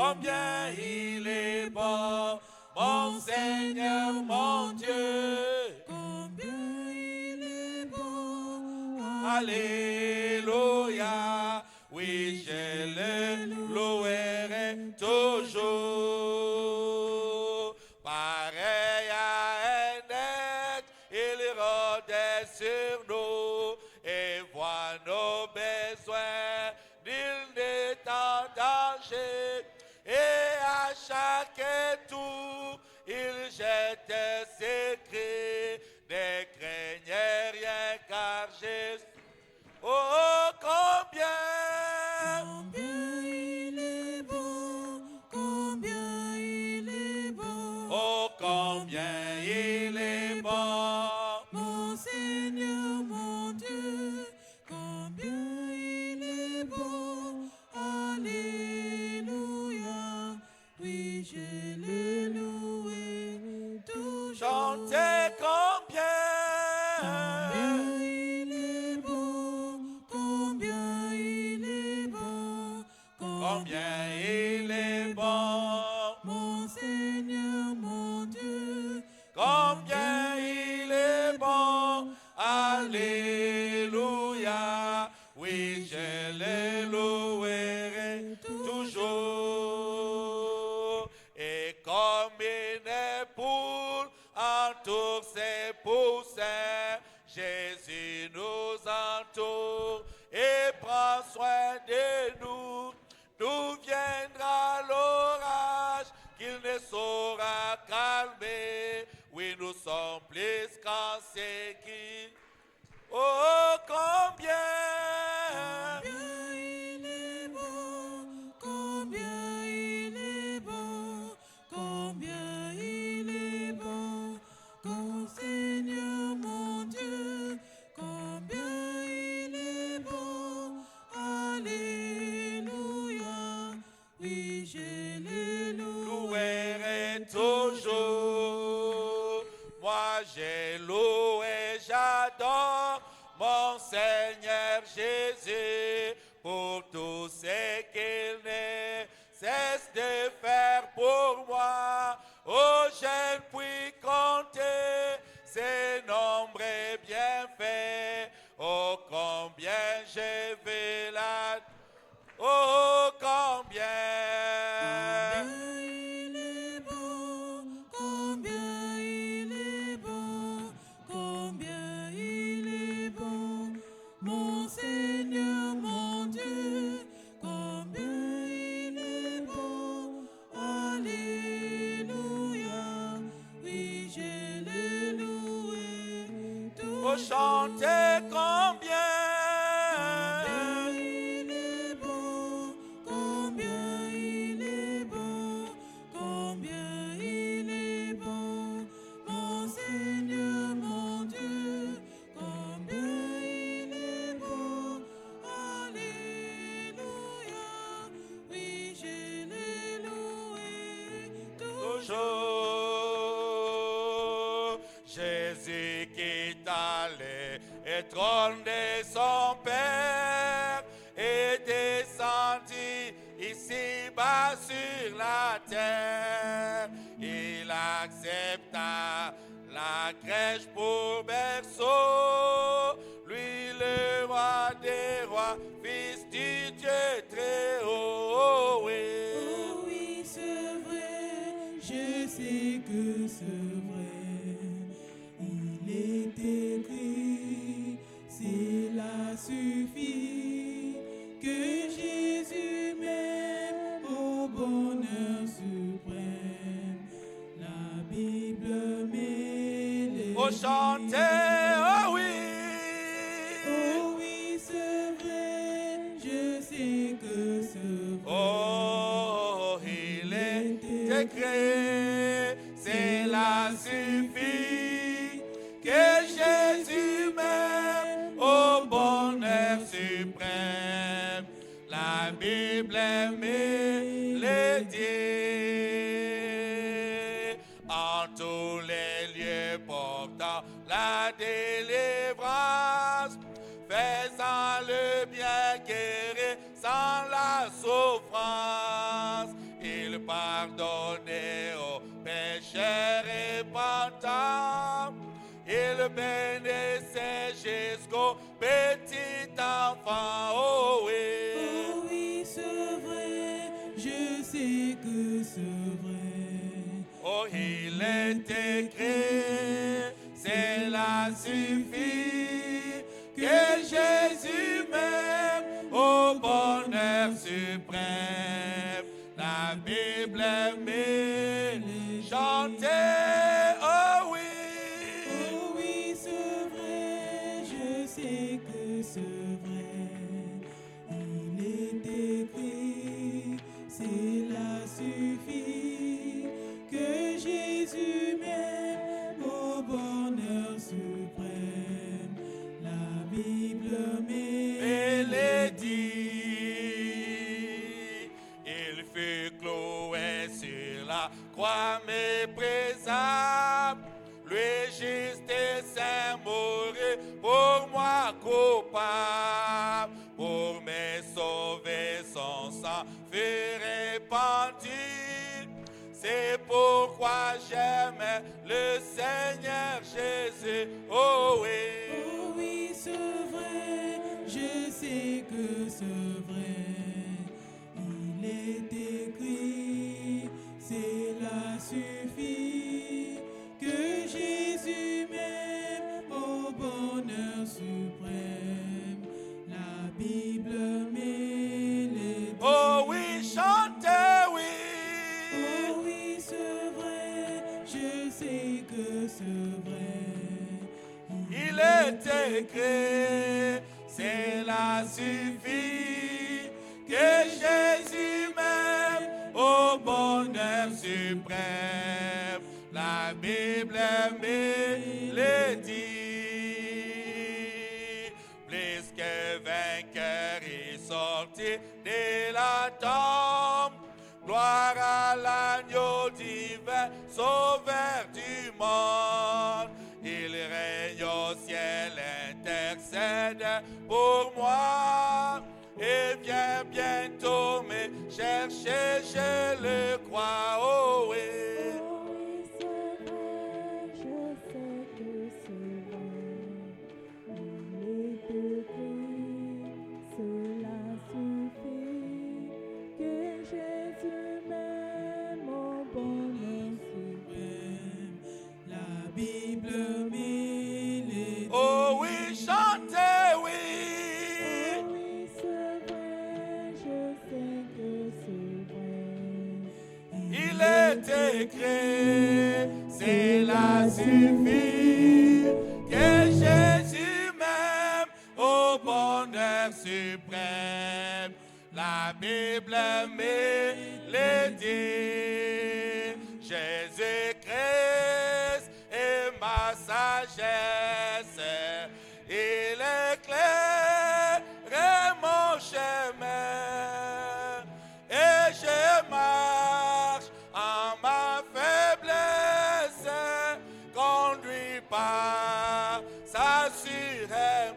combien il est bon, mon Seigneur, mon Dieu. Combien il est bon. Alléluia. Oui, je le louerai toujours. Pareil à un aigle, il rôdait sur nous et voit nos besoins. Nul n'est en danger. Et à chaque tour, il jette ses cris. Ne craignez rien car Jésus. Oh, combien il est bon, combien il est bon. Oh, combien il est bon. Mon Seigneur, mon Dieu, combien il est bon. Alléluia, oui, je l'ai loué toujours. Chantez combien il est bon, combien il est bon. Combien il est bon. Mon Seigneur, mon Dieu, Combien il est bon. Alléluia. Oui, je le louerai toujours. Et comme une poule entoure ses poussins, Jésus nous entoure et prend soin de nous. D'où viendra l'orage qu'il ne saura calmer? Oui, nous sommes plus qu'en sécurité. Oh, combien il est bon, combien il est bon, combien il est bon, mon Seigneur, mon Dieu, combien il est bon. Alléluia, oui, je l'ai louerai toujours. Moi, j'ai loué, j'adore mon Seigneur Jésus pour tout ce qu'il ne cesse de faire pour moi. Oh, je ne puis compter ses nombreux bienfaits. Oh, combien je vais la... Oh, combien il est bon, combien il est bon, combien il est bon, mon Seigneur, mon Dieu, combien il est bon. Alléluia, oui, je l'ai loué. Oh, chantez combien il est bon, combien il est bon, combien il est bon, mon Seigneur, mon Dieu, combien il est bon. Alléluia, oui, je l'ai loué toujours. Jésus quitta le trône de son Père et descendit ici-bas sur la terre. Il accepta la crèche pour berceau. Lui, le roi des rois, fils du Dieu très haut. Oui. Oh oui, c'est vrai, je sais que c'est vrai. Il est écrit, cela suffit, que Jésus m'aime au bonheur suprême. La Bible met les Oh, chantez, oh oui. Oh oui, c'est vrai, je sais que c'est vrai. Oh, il est écrit, cela suffit, que Jésus m'aime au bonheur suprême. La Bible me le dit. En tous les lieux portant la délivrance, faisant le bien, guérissant la souffrance. Il pardonné aux pécheurs repentants. Il bénissait jusqu'au petit enfant, oh oui. Oh oui, c'est vrai, je sais que c'est vrai. Oh, il est écrit, cela suffit, que Jésus m'aime au bonheur suprême. La Bible m'est chantée, oh oui. Oh oui, c'est vrai, je sais que c'est vrai. Il est écrit, cela suffit, que Jésus m'aime au bonheur suprême. La Bible Elle est dit, il fut cloué sur la croix méprisable. Lui juste et saint mourir pour moi coupable. Pour me sauver, son sang fut répandu. C'est pourquoi j'aime le Seigneur Jésus. Oh oui. Oh oui, c'est vrai, je sais que c'est vrai. Il est écrit, cela suffit, que Jésus m'aime au bonheur suprême. La Bible me le dit. Oh oui, chantez, oui. Oh oui, c'est vrai, je sais que c'est vrai. Il est écrit, cela suffit, que Jésus m'aime au bonheur suprême. La Bible me le dit. Plus que vainqueur est sorti de la tombe. Gloire à l'agneau divin, sauveur du monde. Il règne au ciel, intercède pour moi. Et vient bientôt me chercher, je le crois, oh oui. Oh oui, c'est vrai, je sais que c'est vrai. Il est écrit, cela suffit, que Jésus m'aime au bonheur suprême. La Bible me le dit. Oh oui, chantez, oui. Oh oui, c'est vrai, je sais que c'est vrai. Il est écrit, cela suffit, que Jésus m'aime au bonheur suprême. La Bible me le dit. Jésus-Christ est ma sagesse, il éclaire mon chemin. Et je marche en ma faiblesse, conduit par sa suprême.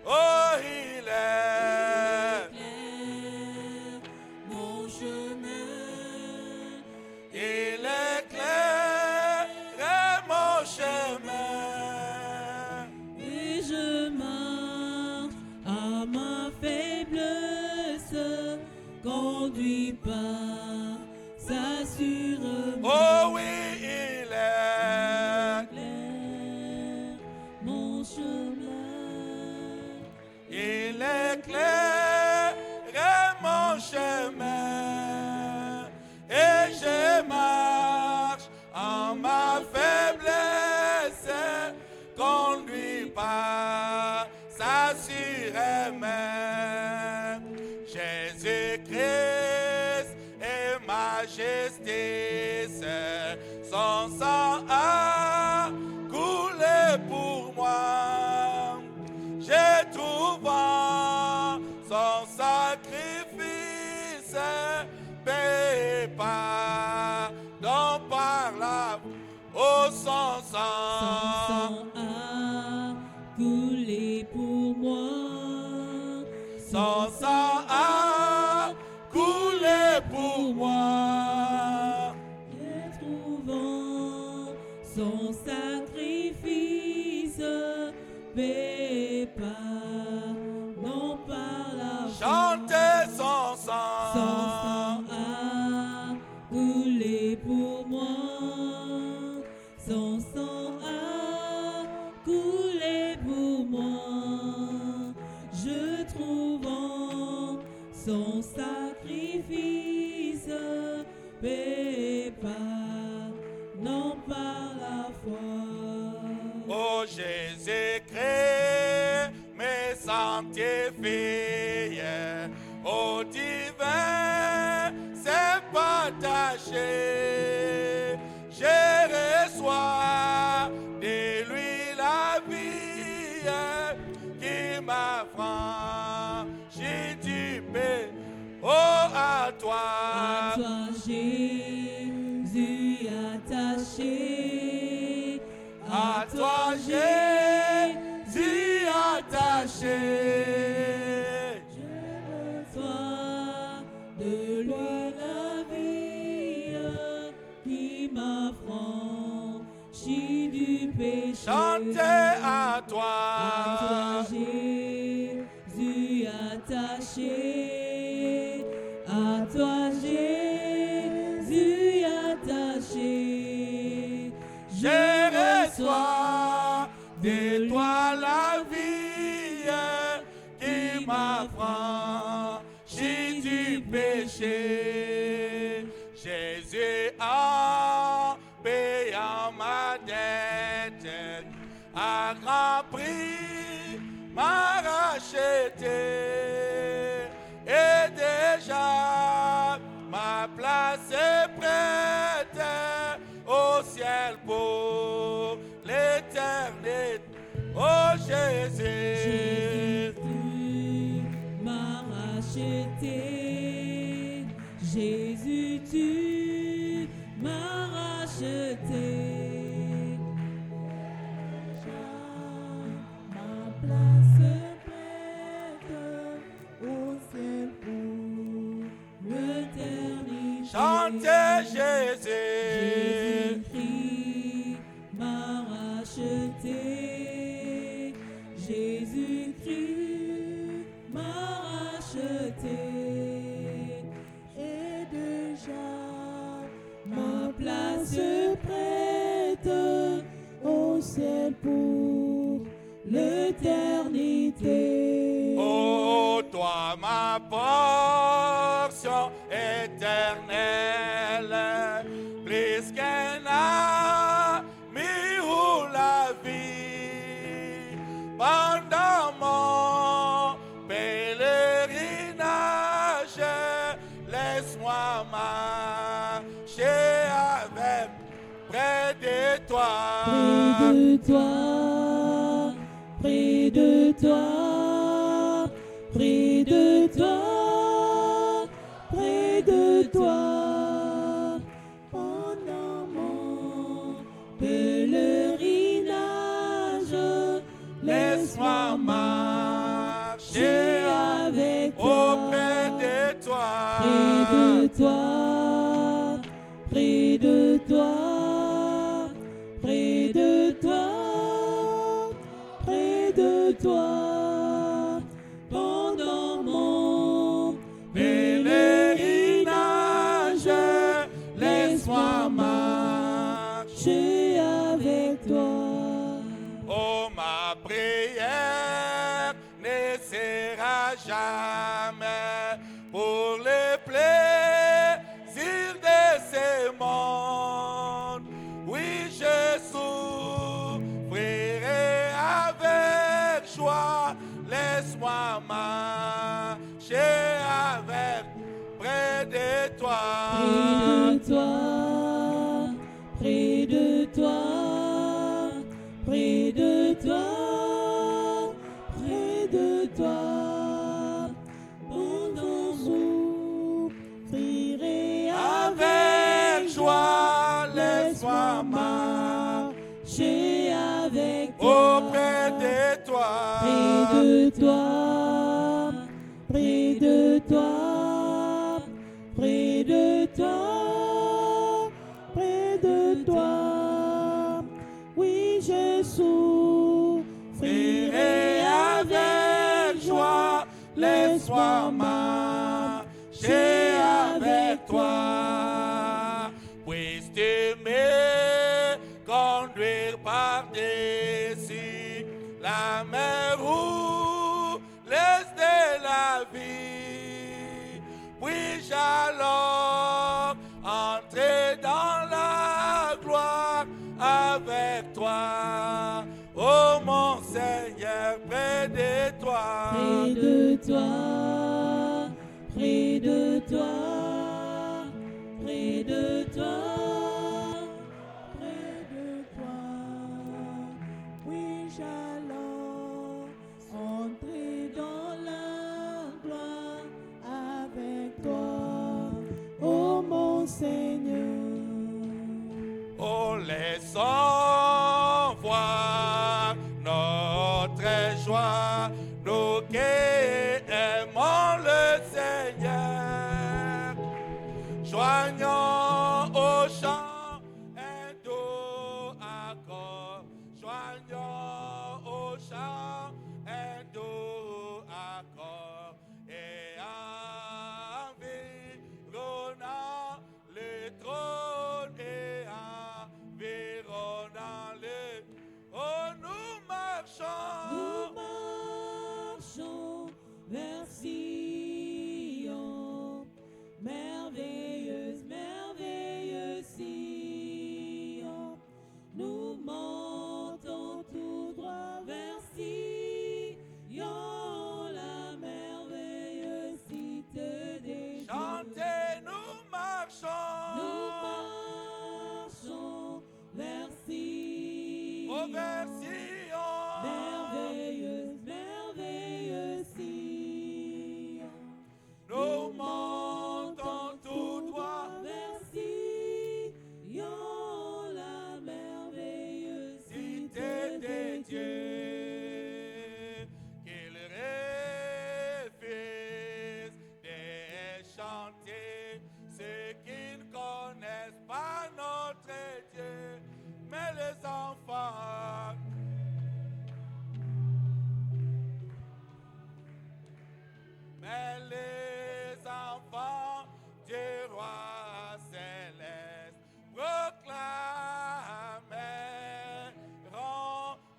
Oh, il est Éclaire mon chemin. il éclaire mon chemin. Et je marche à ma faiblesse, conduit par sa sûreté. Oh oui, il est. Éclaire mon chemin. Il éclaire mon chemin. Et je marche en ma faiblesse, conduit par sa sûre main. Jésus-Christ est ma justice, son sang a coulé pour moi. J'ai trouvé son sacrifice, paix pardon par la oh son Son sang. sang a coulé pour moi. Son sang a coulé pour moi. son sacrifice paie par, non par la foi. Oh Jésus-Christ, me sanctifie, au divin, c'est partagé. Je reçois de lui la vie qui m'affranchit du péché. Oh, à toi. À toi, Jésus attaché. À toi, Jésus attaché. Je reçois de lui la vie qui m'affranchit du péché. Chantez à toi. À toi, Jésus attaché. À toi, Jésus attaché. Je reçois de toi la vie qui m'affranchit du péché. Jésus a payant ma dette, à grand prix m'a racheté. Et déjà ma place est prête au ciel pour l'éternité. Oh Jésus, Jésus, tu m'as racheté. Jésus, tu m'as racheté. Ma place prête au ciel pour L'éternité. chantez Jésus. Jésus-Christ m'a racheté. Jésus-Christ m'a racheté. et déjà Ma place prête au ciel pour l'éternité. Oh, toi ma portion éternelle, plus qu'un ami ou la vie, pendant mon pèlerinage, laisse-moi marcher avec près de toi. Près de toi, près de toi, près de toi, près de toi. Pendant mon pèlerinage, Laisse-moi marcher avec toi. auprès de toi. Près de toi, près de toi, près de toi, près de toi, pendant mon Pèlerinage, laisse-moi marcher. marcher avec toi. Oh, ma prière ne sera jamais pour le plaisir de ce monde. Oui, je souffrirai avec joie. Laisse-moi marcher avec près de toi. Près de toi, près de toi, près de toi, près de toi. Pendant souffrirai Avec joie, laisse-moi marcher avec toi. auprès de toi. Près de toi, près de toi, près de toi, près de toi. Oui, je souffrirai avec joie, laisse-moi marcher avec toi. Puisses-tu me conduire par-dessus la mer ou l'est de la vie, près de toi, près de toi, près de toi, près de toi. Oui, j'allons entrer dans la gloire avec toi, ô mon Seigneur. Oh, laissons voir notre joie, nous qui aimons le Seigneur. Joignons au chant un doux accord, joignons au chant un doux accord, et environnant le trône et environnant le... Oh, nous marchons. Nous marchons vers Sion, merveilleuse, merveilleuse Sion. Nous montons tout droit vers Sion, la merveilleuse cité des dieux. Chantez, nous marchons. Nous marchons vers Sion. Oh, vers Sion. Merveilleuse, merveilleuse Sion. Nous montons tout droit vers Sion, la merveilleuse cité des dieux. Qu'il refuse de chanter ceux qui ne connaissent pas notre Dieu, mais les enfants. Mais les enfants du roi céleste proclameront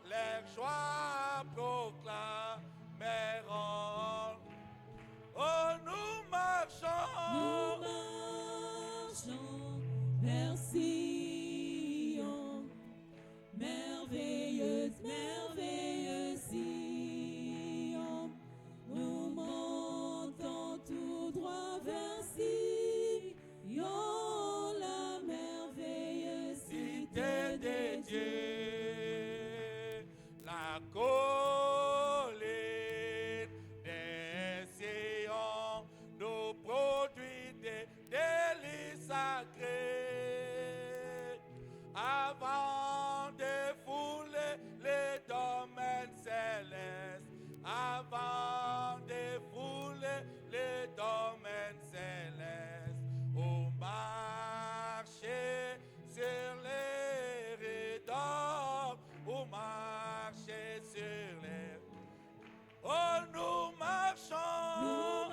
leur joie, proclameront. Oh, nous marchons. Nous marchons vers Sion, merveilleuse, merveilleuse Sion. Nous montons tout droit vers Sion, la merveilleuse cité des Dieu, la colline des Sion nous produit des délices sacrés avant de fouler les domaines célestes, avant de fouler les domaines célestes, au marché sur les rideaux, au marché sur les... Oh, nous marchons. Nous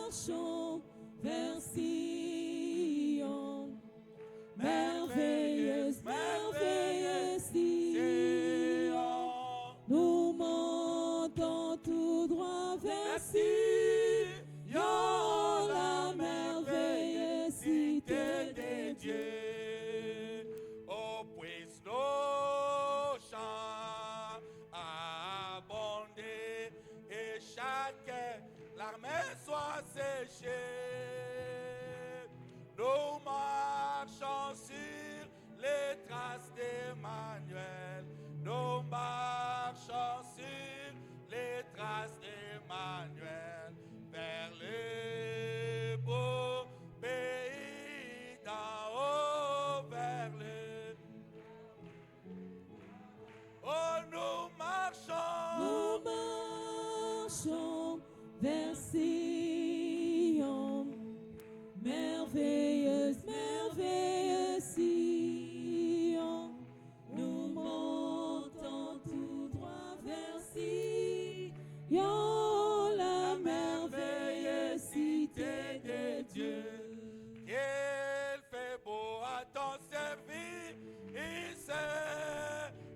marchons vers Sion, merveilleuse, merveilleuse Sion. Nous montons tout droit vers Sion, la merveilleuse cité des dieux. Oh, puisse nos chants abonder et chaque larme soit séchée. Nous marchons sur les traces d'Emmanuel. Nous marchons sur les traces d'Emmanuel vers le beau pays d'en haut, vers le... Oh, nous marchons. Nous marchons vers Sion, merveilleuse, merveilleuse Sion. Nous montons tout droit vers Sion, la merveilleuse cité de Dieu. Il fait beau à ton service,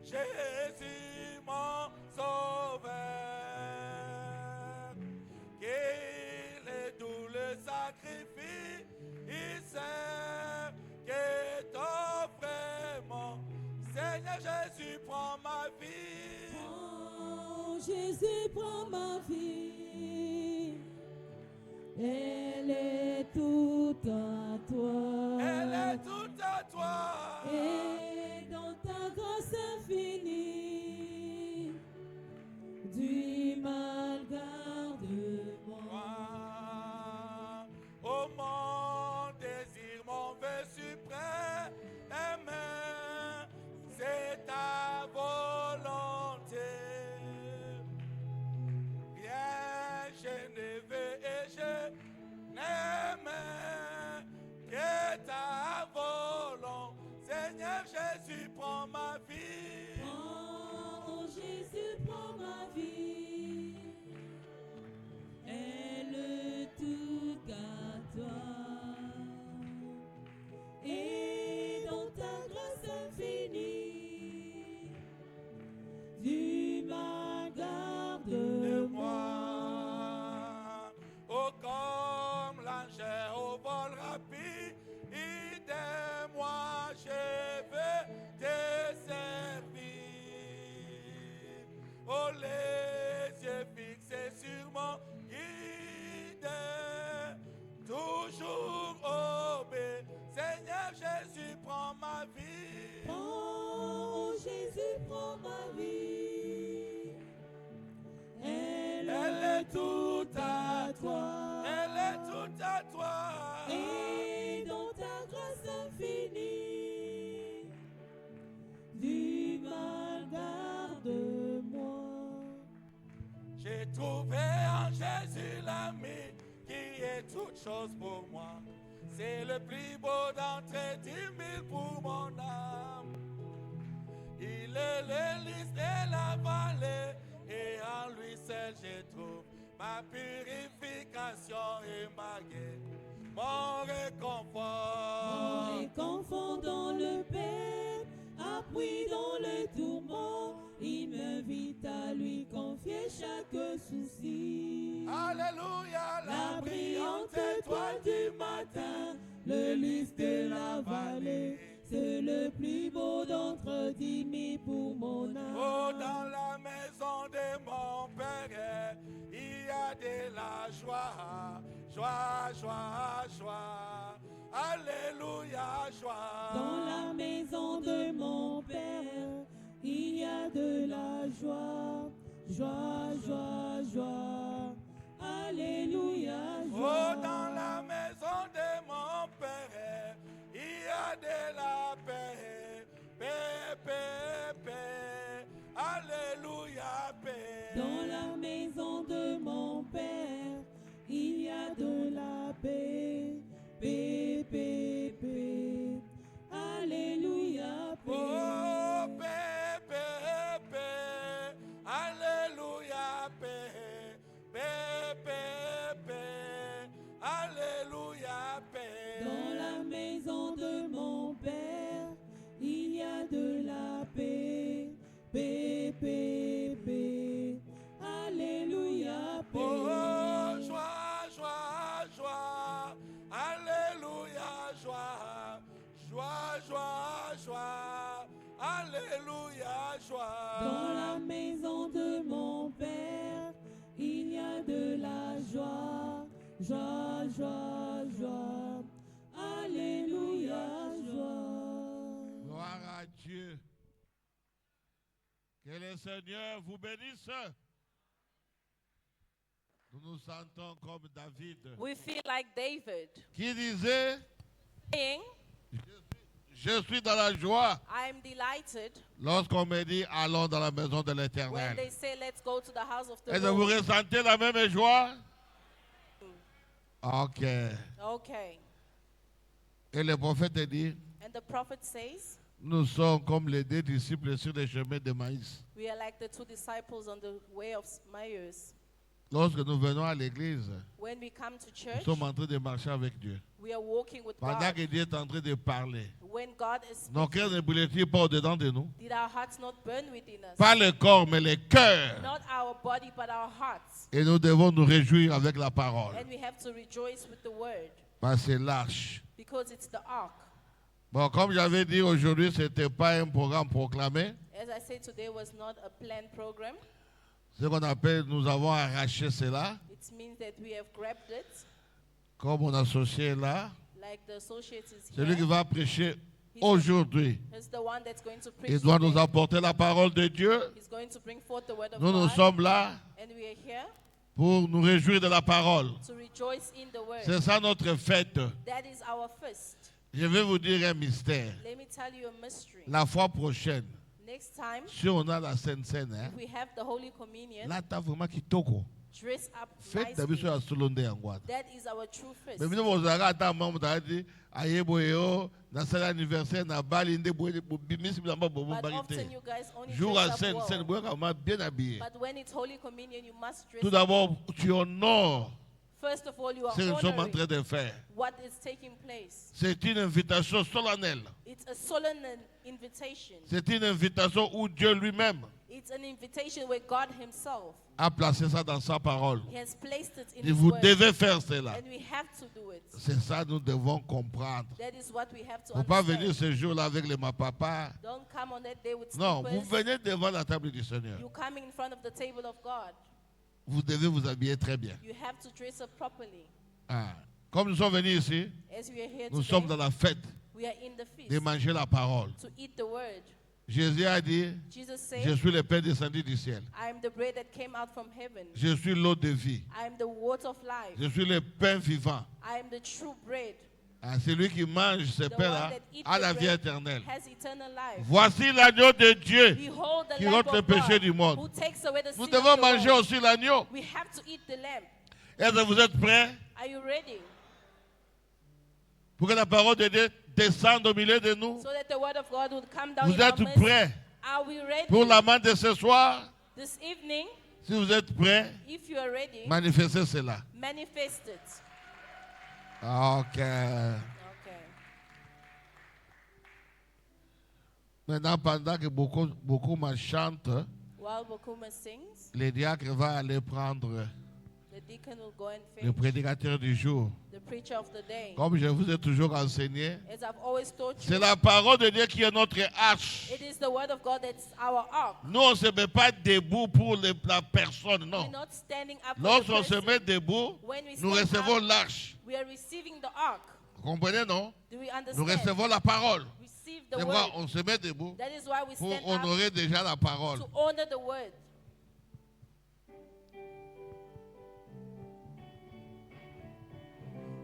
Jésus mon sauveur. Qu'il Jésus prend ma vie. Elle est toute à toi. Elle est toute à toi. Et dans ta grâce infinie, du mal garde-moi. Oh mon désir, mon vœu suprême, c'est ta volonté. Bien, je ne veux et je n'aime que ta volonté. Seigneur Jésus, prends ma vie. Oh Jésus, prends ma vie. Elle est toute à toi. Et dans ta grâce infinie, du mal garde-moi. Oh, comme l'ange au vol rapide, aide-moi, je veux te servir. Oh, les yeux fixés sur mon guide, toujours obéir. Seigneur Jésus, prends ma vie. Oh Jésus, prends ma vie. Elle est toute à toi. Elle est toute à toi. Et dans ta grâce infinie, du mal garde-moi. J'ai trouvé en Jésus l'ami qui est toute chose pour moi. C'est le plus beau d'entre 10 000 pour mon âme. Il est l'hélice de la vallée et en lui seul je trouve ma purification et ma guérison, mon réconfort. Mon réconfort dans le peine, appui dans le tourment, il m'invite à lui confier chaque souci. Alléluia, La brillante étoile du matin, le lys de la vallée, c'est le plus beau d'entre 10 000 pour mon âme. Oh, dans la maison de mon Père, il y a de la joie, joie, joie, joie. Alléluia, joie. Dans la maison de mon Père, il y a de la joie, joie, joie, joie. Alléluia, Oh, joie. dans la maison de mon Père, il y a de la paix, paix, paix, paix. Alléluia, paix. Dans la maison de mon Père, il y a de la paix, paix, paix, paix. Alléluia, paix. Oh, paix, paix, paix. Alléluia, paix. Paix, paix, paix. Alléluia, paix. Dans la maison de mon Père, il y a de la paix, paix, paix, paix. Alléluia, paix. Oh, joie, joie, joie. Alléluia, joie. Joie, joie, joie. Alléluia, joie. Dans la maison de mon Père, il y a de la joie, joie, joie, joie. Alléluia, joie. Gloire à Dieu. Que le Seigneur vous bénisse. Nous nous sentons comme David, We feel like David qui disait, saying, je suis dans la joie I am delighted lorsqu'on me dit, allons dans la maison de when l'Éternel. they say, let's go to the house of the Est-ce que vous Lord. ressentez la même joie? Ok. Okay. Et le prophète dit, And the prophet says, nous sommes comme les deux disciples sur les chemins de maïs. we are like the two disciples on the way of Emmaus. Lorsque nous venons à l'église, When we come to nous church, sommes en train de marcher avec Dieu. we are walking with Pendant God. que Dieu est en train de parler, When God is nos cœurs ne brûlent-ils pas au-dedans de nous? did our hearts not burn within us? Pas le corps, mais le cœur. Not our body, but our hearts. Et nous devons nous réjouir avec la parole. And we have to rejoice with the word Parce que c'est l'arche. because it's the ark. Bon, comme j'avais dit aujourd'hui, ce n'était pas un programme proclamé. As I said, today was not a planned program. Ce qu'on appelle, nous avons arraché cela, It means that we have grabbed it, comme mon associé est là. like the associate is C'est lui qui here. va prêcher aujourd'hui. He's the one that's going to preach Il doit nous today. apporter la parole de Dieu. He's going to bring forth the word of Nous God. sommes là And we are here pour nous réjouir de la parole. to rejoice in the word. C'est ça notre fête. That is our first. Je vais vous dire un mystère. Let me tell you a mystery. La fois prochaine, Next time, si on a la Sainte Seine, hein, we have the Holy Communion. là, t'as vraiment qui toko. Dress up Faites nicely. d'habitude à Solondé en Guadeloupe. That is our true first. Mais vous avez un membre qui a dit, aïe, boyo, dans cet anniversaire, na bali, inde, boyo, bimis, bilamba, bobo, But barité. often you guys only Jour à dress up Sainte well. Seine, boyo, comment bien habillé. But when it's Holy Communion, you must dress Tout up. d'abord, tu honores First of all, you are ce que nous sommes en honoring train de faire. what is taking place. C'est une invitation solennelle. It's a solemn invitation. C'est une invitation où Dieu lui-même It's an invitation where God Himself a placé ça dans sa parole. He has placed it in Et His vous word. devez faire cela. And we have to do it. C'est ça que nous devons comprendre. That is what we have to Vous ne pouvez pas understand. venir ce jour-là avec les mapapa. Don't come on that day with Non, vous slippers. venez devant la table du Seigneur. You come in front of the table of God. Vous devez vous habiller très bien. You have to dress up properly. Ah. Comme nous sommes venus ici, As we are here nous sommes today, dans la fête we are in the feast de manger la parole. to eat the word. Jésus a dit, Jesus je said, suis le Père descendu du ciel. I am the bread that came out from heaven. Je suis l'eau de vie. I am the water of life. Je suis le pain vivant. I am the true bread. Ah, celui qui mange ce The pain-là one that eats a the la vie bread éternelle. has eternal life. Voici l'agneau de Dieu Behold the qui Lamb ôte le of péché God du monde. who takes away the Nous sin devons of the manger world. aussi l'agneau. We have to eat the lamb. Est-ce que vous êtes prêts Are you ready? pour que la parole de Dieu descende au milieu de nous? So that the word of God would come down Vous in our êtes midst. prêts Are we ready? pour la main de ce soir? This evening, Si vous êtes prêts, if you are ready, manifestez cela. manifest it. Ok. Okay. Maintenant, pendant que beaucoup chantent, While Bokuma sings, le diacre va aller prendre the deacon will go and le fetch prédicateur du jour. the preacher of the day. Comme je vous ai toujours enseigné, As I've always taught c'est you, la parole de Dieu qui est notre arche. it is the word of God that's our ark. Nous, on ne se met pas debout pour la personne, We're non. not standing up for the Lorsqu'on se person. met debout, When we nous stand recevons up, l'arche. we are receiving the ark. Vous comprenez, non? Do we Nous understand? recevons la parole. Receive C'est the pourquoi word. on se met debout That is why we pour stand up honorer déjà la parole. to honor the word.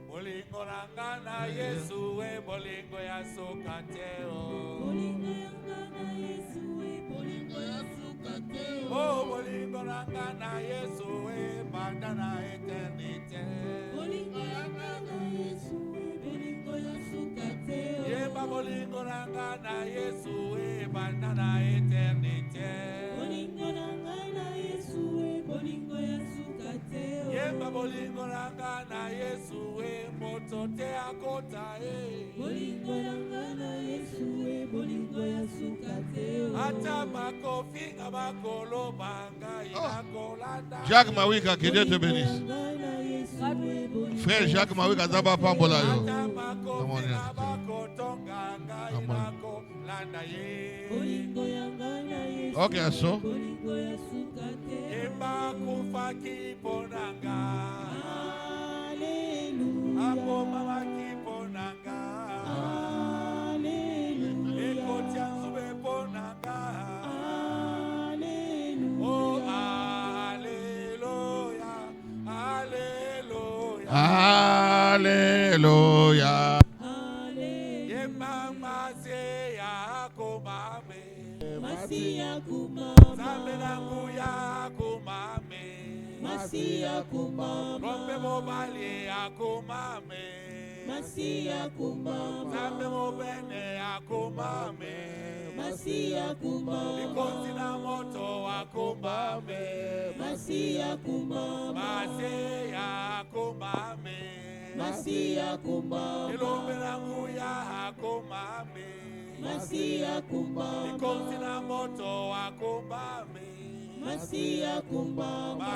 Bolingo nangana Yesu we bolingo ya sokateo. Oh bolingo nangana Yesu we bandana eternité. Yeba bolingo nangana Yesu we bandana eternité. Yeba bolingo nangana Yesu we moto te akota e. Ata makofi ngabakolo banga inakolanda. Jacques Mawika, que Dieu te bénisse. Frère Jacques Mawika, Zaba Pambola. Ata makofi ngabakotonga inakolanda ye. Ok, so. Yeba kufa kiponanga. Apo mama kiponanga. Ekotia nzube ponanga. Oh, hallelujah, hallelujah. Alléluia. Yeba mase ya komame. Zambe nangu ya komame. Rompe mobali ya komame. Zambe mobene ya komame. Ikosi na moto wa komame. Mase ya komame. Ilombe nangu ya komame. Ikosi na moto wa komame. Mase ya komame.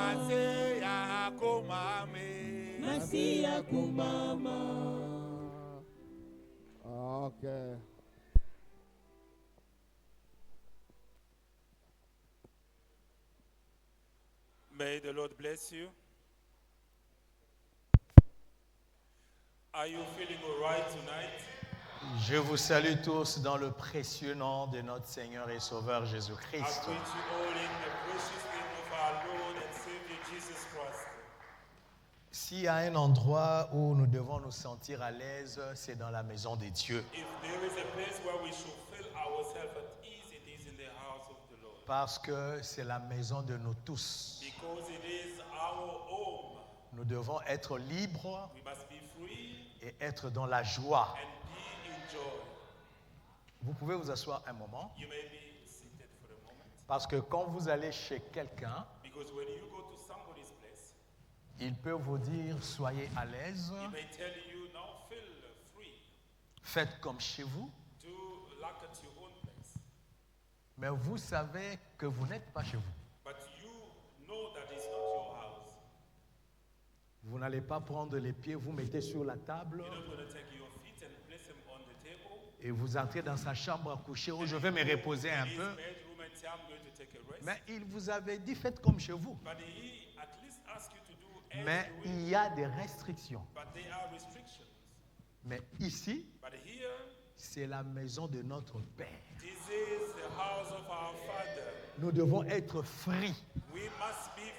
Okay. May the Lord bless you. Are you feeling all right tonight? Je vous salue tous dans le précieux nom de notre Seigneur et Sauveur I Jésus-Christ. greet you all in the precious name of our Lord and Savior Jesus Christ. S'il y a un endroit où nous devons nous sentir à l'aise, c'est dans la maison de Dieu. If there is a place where we should feel ourselves at ease, it is in the house of the Lord. Parce que c'est la maison de nous tous. Because it is our home. Nous devons être libres We must be free et être dans la joie. and be in joy. Vous pouvez vous asseoir un moment, You may be seated for a moment. parce que quand vous allez chez quelqu'un, Because when you go to somebody's place, il peut vous dire soyez à l'aise, he may tell you, now feel free. faites comme chez vous, Do like at your own place. mais vous savez que vous n'êtes pas chez vous. But you know that it's not your house. Vous n'allez pas prendre les pieds, vous mettez sur la table You're not going to take your feet and place them on the table. et vous entrez dans sa chambre à coucher où je vais me reposer un In his peu. bedroom and say, I'm going to take a rest. Mais il vous avait dit faites comme chez vous. But he at least asked you to do as Mais you wish. il y a des restrictions. But there are restrictions. Mais ici, But here, c'est la maison de notre Père. this is the house of our Father. Nous devons être free. We must be free.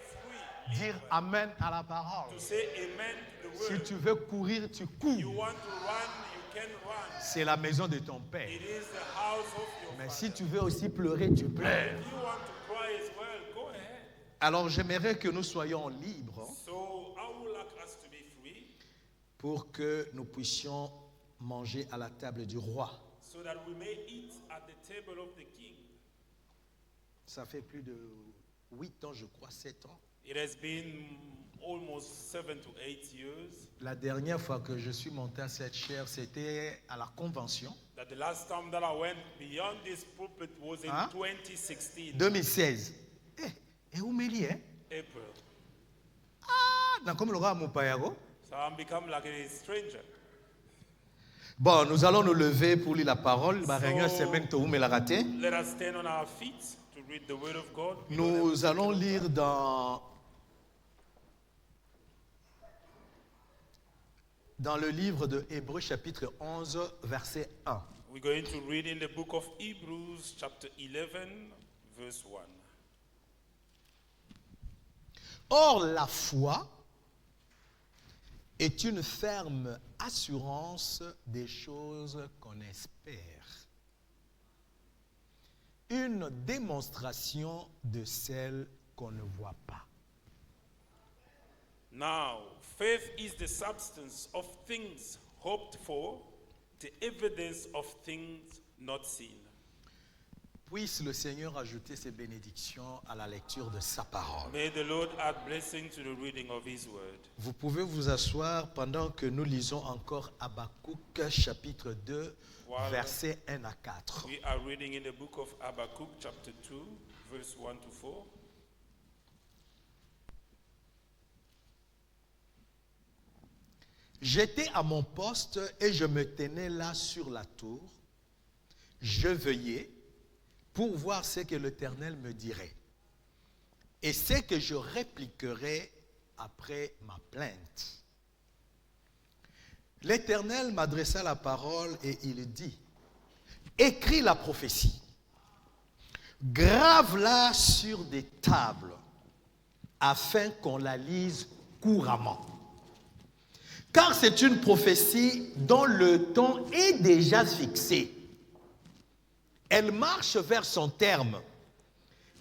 Dire Amen à la parole. To say amen to the Si word. tu veux courir, tu You cours. want to run, you can run. C'est la maison de ton Père. It is the house of your Mais Father. si tu veux aussi pleurer, tu pleures. If you want to cry as well, go ahead. Alors j'aimerais que nous soyons libres So I would like us to be free pour que nous puissions manger à la table du roi. so that we may eat at the table of the king. Ça fait plus de 8 ans, je crois, 7 ans. It has been almost 7 to 8 years La dernière fois que je suis monté à cette chaire, c'était à la convention, that the last time that I went beyond this pulpit was in Huh? 2016, 2016. Et où m'est lié? April. Ah, dans comme le roi Moupayago. So I'm become like a stranger. Bon, nous allons nous lever pour lire la parole. Ma réunion So- semaine où me l'a raté. Let us stand on our feet to read the word of God. Nous allons lire dans le livre de Hébreux chapitre 11 verset 1. We're going to read in the book of Hebrews, chapter 11, verse 1. Or, la foi est une ferme assurance des choses qu'on espère, une démonstration de celles qu'on ne voit pas. Now, faith is the substance of things hoped for, the evidence of things not seen. Puisse le Seigneur ajouter ses bénédictions à la lecture de sa parole. May the Lord add blessing to the reading of His word. Vous pouvez vous asseoir pendant que nous lisons encore Habakkuk chapitre 2, Voilà. versets 1 à 4. We are reading in the book of Habakkuk, chapter 2, verse 1 to 4. J'étais à mon poste et je me tenais là sur la tour. Je veillais pour voir ce que l'Éternel me dirait et ce que je répliquerais après ma plainte. L'Éternel m'adressa la parole et il dit, écris la prophétie, grave-la sur des tables afin qu'on la lise couramment. Car c'est une prophétie dont le temps est déjà fixé. Elle marche vers son terme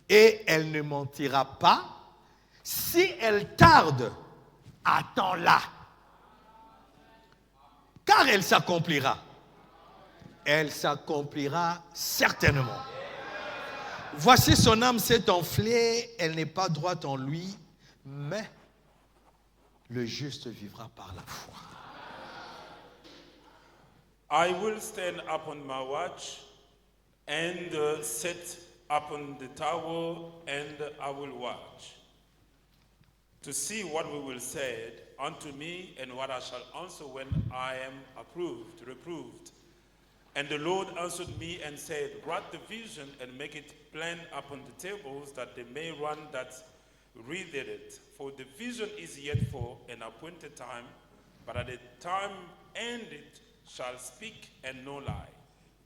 et elle ne mentira pas. Si elle tarde, attends-la. Car elle s'accomplira. Elle s'accomplira certainement. Voici son âme s'est enflée, elle n'est pas droite en lui, mais le juste vivra par la foi. I will stand upon my watch and sit upon the tower, and I will watch to see what we will say unto me and what I shall answer when I am reproved. And the Lord answered me and said, write the vision and make it plain upon the tables, that they may run that readeth it. For the vision is yet for an appointed time, but at the time end it shall speak and no lie.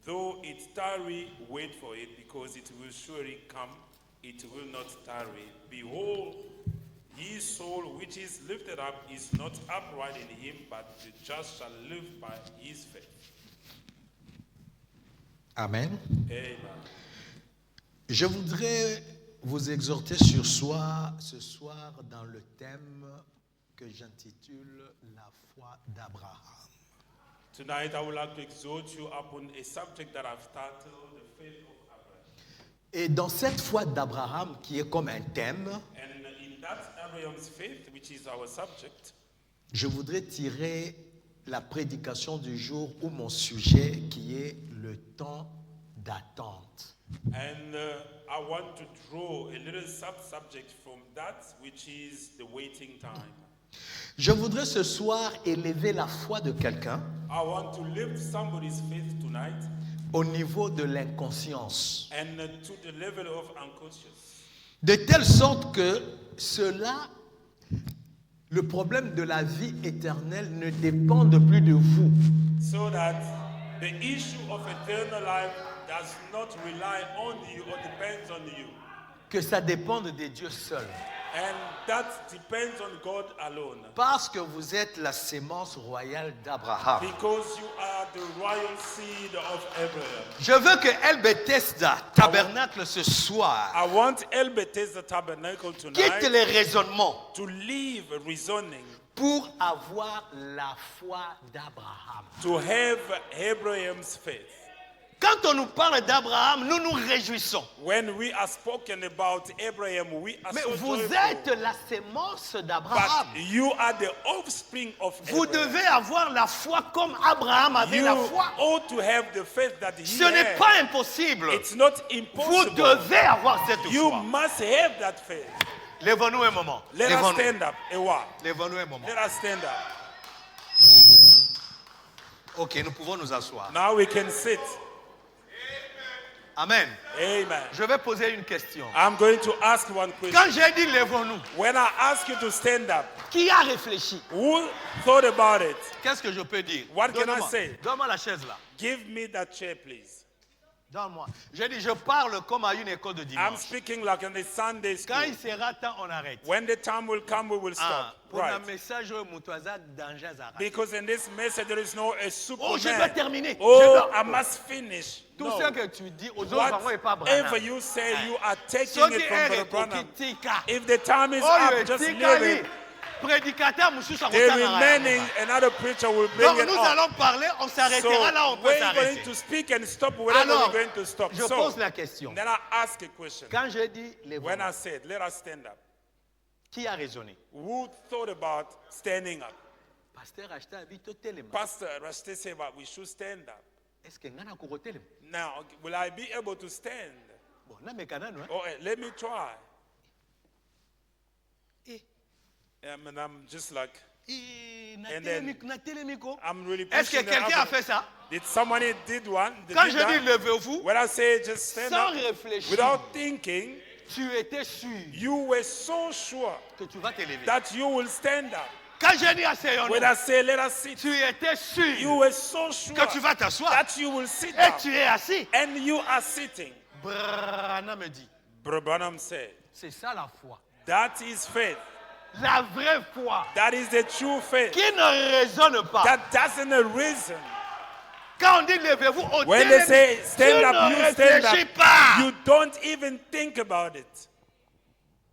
Though it tarry, wait for it, because it will surely come, it will not tarry. Behold, his soul which is lifted up is not upright in him, but the just shall live by his faith. Amen. Amen. Je voudrais vous exhorter ce soir dans le thème que j'intitule La foi d'Abraham. Tonight I would like to exhort you upon a subject that I've titled The Faith of Abraham. Et dans cette foi d'Abraham qui est comme un thème, And in that Abraham's faith, which is our subject, je voudrais tirer la prédication du jour ou mon sujet qui est le temps d'attente. and I want to draw a little sub-subject from that, which is the waiting time. Je voudrais ce soir élever la foi de quelqu'un I want to lift somebody's faith tonight, au niveau de l'inconscience, and to the level of unconscious, de telle sorte que cela, le problème de la vie éternelle ne dépende plus de vous, so that the issue of eternal life does not rely on you or depends on you, que ça dépende de Dieu seul. and that depends on God alone. Parce que vous êtes la sémence royale d'Abraham. Because you are the royal seed of Abraham. Je veux que El Bethesda, tabernacle ce soir, I want El Bethesda Tabernacle quitte tonight les raisonnements to leave reasoning, pour avoir la foi d'Abraham. to have Abraham's faith. Quand on nous parle d'Abraham, nous nous réjouissons. When we are spoken about Abraham, we are Mais so vous joyful. êtes la sémence d'Abraham. But you are the offspring of Vous Abraham. devez avoir la foi comme Abraham avait You la foi. ought to have the faith that he Ce n'est had. pas impossible. It's not Vous impossible. devez avoir cette You foi. must have that faith. Lève-nous un moment. Let us Lève-nous. stand up a while. Lève-nous un moment. Let us stand up. Ok, nous pouvons nous asseoir. Now we can sit. Amen. Amen. Je vais poser une question. I'm going to ask one question. Quand j'ai dit lèvons-nous, When I ask you to stand up, qui a réfléchi? who thought about it? Qu'est-ce que je peux dire? What can I Donne-moi. say? Donne-moi la chaise là. Give me that chair, please. Donne-moi. J'ai dit, je parle comme à une école de I'm dimanche. speaking like in the Sunday school. Quand il sera temps, on arrête. When the time will come, we will Ah, stop. pour un Right. message Moutouaza danger Zara. Because in this message, there is no a Superman. Oh, je dois terminer. Je Oh, dois- I must finish. Tout No. ce que tu dis aux autres parents n'est pas Whatever Branham. you say, you are taking Ceux it qui from est Brother Branham. répokitika. If the time is Oh, up, just il leave it. prédicateur mosusu The akotana remaining, yango. another preacher will bring Donc it nous up. allons parler, on So s'arrêtera là, on peut we're going s'arrêter. to speak and stop wherever Alors, we're going to stop. je So pose la question. then I ask a question. Quand j'ai dit les When I voix, said, let us stand up, qui a raisonné? who thought about standing up? Pasteur acheté habito telema. Pastor Rashte said, but we should stand up. Est-ce que ngana koko telema? Now, will I be able to stand? Bon, na mekana no. Oh, let me try. Eh, And I'm just like, na And then- telemi, na telemi ko. I'm really Est-ce que pushing the quelqu'un a other- fait ça? Did somebody did one? Did Quand did je that? dis levez-vous, When I say just stand sans up, réfléchir, without thinking, tu étais sûr you were so sure que tu vas te lever. that you will stand up. Quand j'ai dit asseyons-nous, When I say let us sit, tu étais sûr you were so sure que tu vas t'asseoir. that you will sit Et down. tu es assis. And you are sitting. Brana me dit, Brother Branham said, c'est ça la foi. that is faith. La vraie foi That is the true faith. qui ne raisonne pas. That doesn't reason. Quand on dit levez-vous, on When they say stand up, tu you ne stand réfléchis up. pas. You don't even think about it.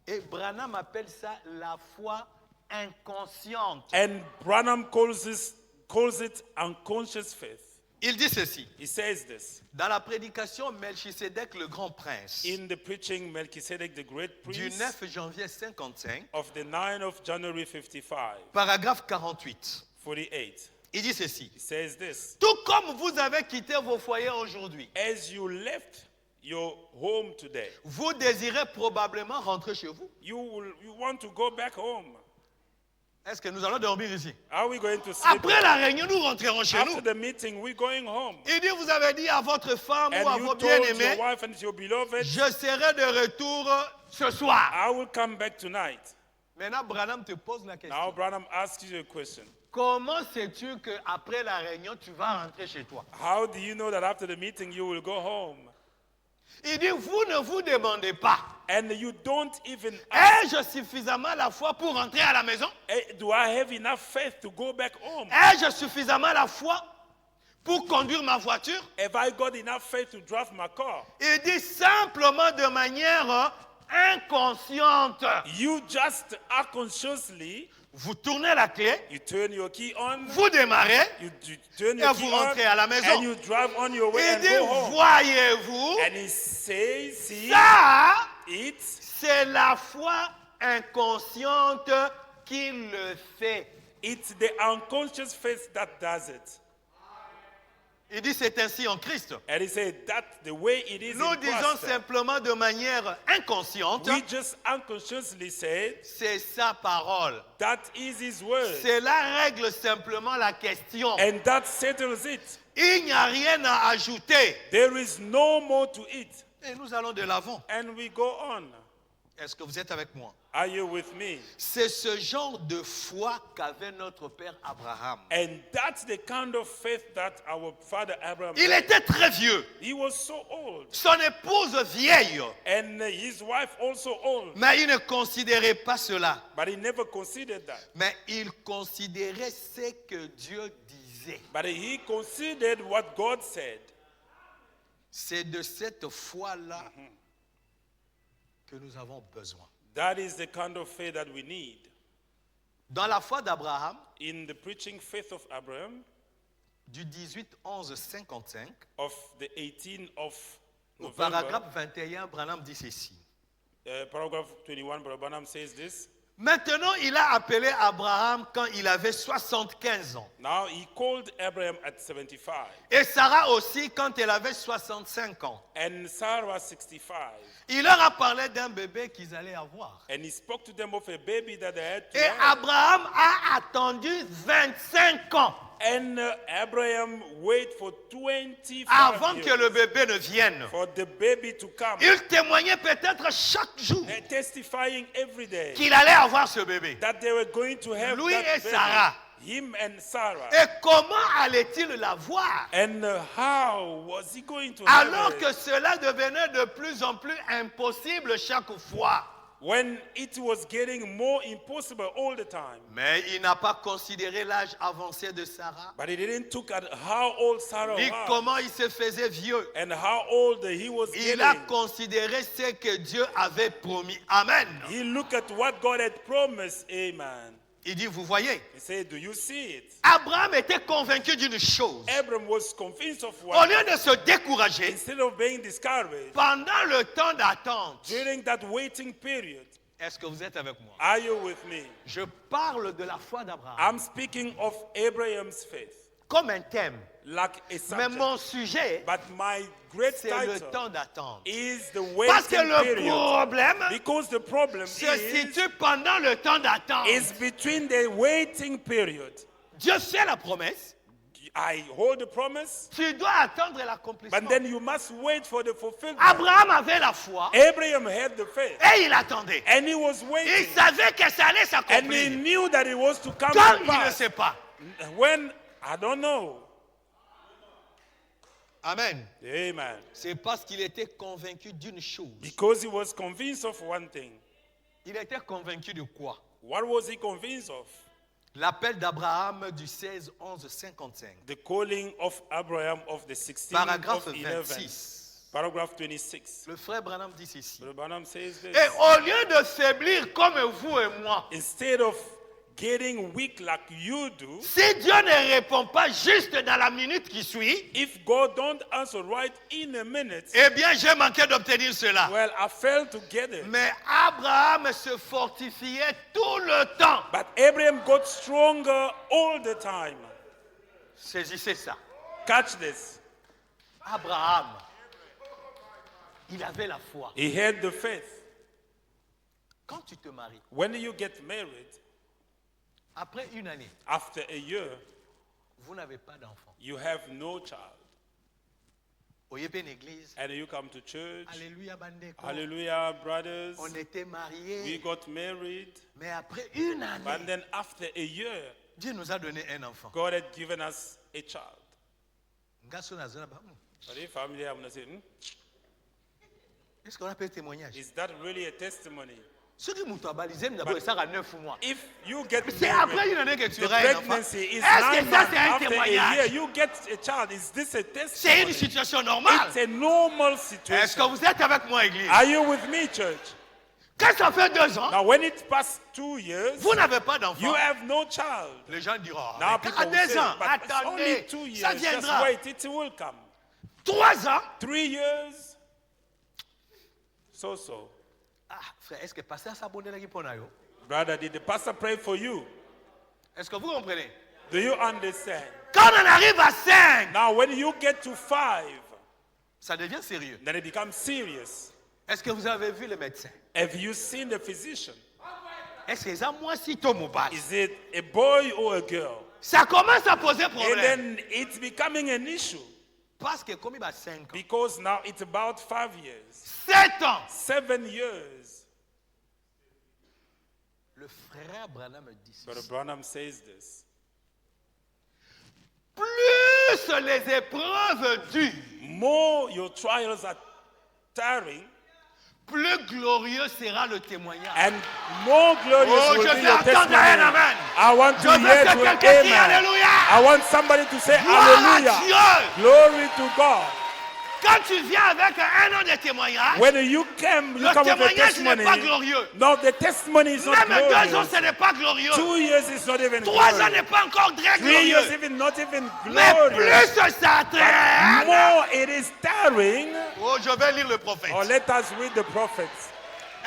Et Branham appelle ça la foi inconsciente. And Branham calls it unconscious faith. Il dit ceci. He says this. Dans la prédication Melchisédek le grand prince In the preaching, Melchizedek, the great du priest, 9 janvier 55, of the 9th of January 55, paragraphe 48, 48, il dit ceci. he says this. Tout comme vous avez quitté vos foyers aujourd'hui, As you left your home today, vous désirez probablement rentrer chez vous. you want to go back home. Est-ce que nous allons dormir ici? Are we going to sleep? Après la réunion, nous rentrerons chez After nous. the meeting, we're going home. Il dit, vous avez dit à votre femme ou à And you vos told your bien-aimés, wife and your beloved, je serai de retour ce soir. I will come back tonight. Maintenant, Branham te pose la question. Now, Branham asks you a question. Comment sais-tu qu'après la réunion, tu vas rentrer chez toi? How do you know that after the meeting you will go home? Il dit, vous ne vous demandez pas, And you don't even ask, ai-je suffisamment la foi pour rentrer à la maison? do I have enough faith to go back home? Ai-je suffisamment la foi pour conduire ma voiture? Have I got enough faith to drive my car? Il dit simplement de manière inconsciente. You just unconsciously, Vous tournez la clé, you turn your key on, vous démarrez, you turn et your vous key on, rentrez à la maison. and you drive on your way Il and dit, go home. voyez-vous, And he says, see, ça, it's c'est la foi inconsciente qui le fait. the unconscious faith that does it. Il dit, c'est ainsi en Christ. And he said that the way it is Nous in disons Christ, simplement de manière inconsciente, we just unconsciously said c'est sa parole. that is his word. Cela règle simplement la question. And that settles it. Il n'y a rien à ajouter. There is no more to it. Et nous allons de l'avant. And we go on. Est-ce que vous êtes avec moi? Are you with me? C'est ce genre de foi qu'avait notre père Abraham. And that's the kind of faith that our father Abraham Il had. était très vieux. He was so old. Son épouse vieille. And his wife also old. Mais il ne considérait pas cela. But he never considered that. Mais il considérait ce que Dieu disait. But he considered what God said. C'est de cette foi-là que nous avons besoin. That is the kind of faith that we need. Dans la foi d'Abraham, In the preaching faith of Abraham, du 18-11-55, of the 18th of au November, paragraphe 21, Branham dit ceci. paragraph 21, Brother Branham says this. Maintenant, il a appelé Abraham quand il avait 75 ans. Now he called Abraham at 75 Et Sarah aussi quand elle avait 65 ans. and Sarah 65. Il leur a parlé d'un bébé qu'ils allaient avoir. And he spoke to them of a baby that they had to Et have. Abraham a attendu 25 ans And Abraham waited for 25 avant years que le bébé ne vienne. for the baby to come. Il témoignait peut-être chaque jour And testifying every day qu'il allait avoir ce bébé. that they were going to have Lui that et baby. Sarah. Him and Sarah. Et comment allait-il l'avoir And how was he going to have alors it? que cela devenait de plus en plus impossible chaque fois? When it was getting more impossible all the time. Mais il n'a pas considéré l'âge avancé de Sarah, But he didn't look at how old Sarah ni was comment il se faisait vieux. and how old he was Il a getting. considéré ce que Dieu avait promis. Amen. He looked at what God had promised. Amen. Il dit, vous voyez, He said, do you see it? Abraham était convaincu d'une chose. Abraham was convinced of Au what? lieu de se décourager, Instead of being discouraged, pendant le temps d'attente, during that waiting period, est-ce que vous êtes avec moi? are you with me? Je parle de la foi d'Abraham I'm speaking of Abraham's faith, comme un thème. like a Mais subject. mon sujet, But my great c'est le title temps d'attente. is the Parce que waiting le period. problème Because the problem se is situe pendant le temps d'attente. between the waiting period. Dieu fait la promesse, I hold the promise, tu dois attendre l'accomplissement. but then you must wait for the fulfillment. Abraham avait la foi Abraham had the faith, et il attendait. and he was Il waiting, savait que ça allait and he s'accomplir. knew that it was to come Quand to il ne pass. sait pas. When I don't know. Amen. Amen. C'est parce qu'il était convaincu d'une chose. Because he was convinced of one thing. Il était convaincu de quoi? What was he convinced of? L'appel d'Abraham du 16-11-55. The calling of Abraham of the 16th Paragraphe of 11. 26. Paragraph 26. Le frère Branham dit ceci. Brother Branham says this. Et au lieu de faiblir comme vous et moi, Instead of getting weak like you do, si Dieu ne répond pas juste dans la minute qui suit, if God don't answer right in a minute, eh bien j'ai manqué d'obtenir cela. well, I failed to get it. Mais Abraham se fortifiait tout le temps. But Abraham got stronger all the time. Saisissez ça. Catch this. Abraham, il avait la foi. He had the faith. Quand tu te maries, When you get married, Après une année, After a year, vous n'avez pas d'enfant. you have no child. Vous voyez une église. And you come to church. Alléluia, bandeko. Hallelujah, brothers. On était We mariés. got married. Mais après une But année, then after a year, Dieu nous a donné un enfant. God had given us a child. Est-ce But if family, I'm going to say, qu'on appelle témoignage? is that really a testimony? Ceux qui m'ont balisé, nous avons ça à 9 mois. If you get C'est après married, une année que tu the auras un enfant. pregnancy is Est-ce 9 que ça months c'est un after a year, témoignage? you get a child. Is this a C'est une testimony? situation normale. It's a normal Est-ce que situation. vous êtes avec moi, église? Are you with me, church? Quand ça fait 2 ans, Now, when it passed 2 years, vous n'avez pas you d'enfant. have no child. Les gens diront, Now mais people à will 2 say, ans, but it's only attendez, 2 ça years. Just viendra. wait, it will come. 3 ans. 3 years. So. Ah, frère, est-ce que pasteur s'abonne là qui pour nous? Brother, did the pastor pray for you? Est-ce que vous comprenez? Do you understand? Quand on arrive à 5, Now, when you get to 5, ça devient sérieux. then it becomes serious. Est-ce que vous avez vu le médecin? Have you seen the physician? Est-ce que ça, moi, si toi, mon bas? Is it a boy or a girl? Ça commence à poser And problème. then it's becoming an issue Parce que comme il a 5 ans, because now it's about 5 years, 7 ans, 7 years. le frère Branham me dit Brother ceci. Branham says this. Plus les épreuves durent, More your trials are tiring, plus glorieux sera le témoignage. and more glorious Oh, will je be veux your entendre testimony. un amen. I want Je to veux hear que to an quelqu'un crie amen. Alléluia. I want somebody to say Gloire à hallelujah. Dieu. Glory to God. Quand tu viens avec un an de témoignage, When you come with a témoignage n'est testimony. pas glorieux. No, the testimony is not Même 2 ans, glorious. ce n'est pas glorieux. 2 years is not even 3 ans glorious. n'est pas encore très 3 years glorieux. even not even Mais glorious. plus ça traîne. More it is tiring. Oh, je vais lire le prophète. Or let us read the prophets.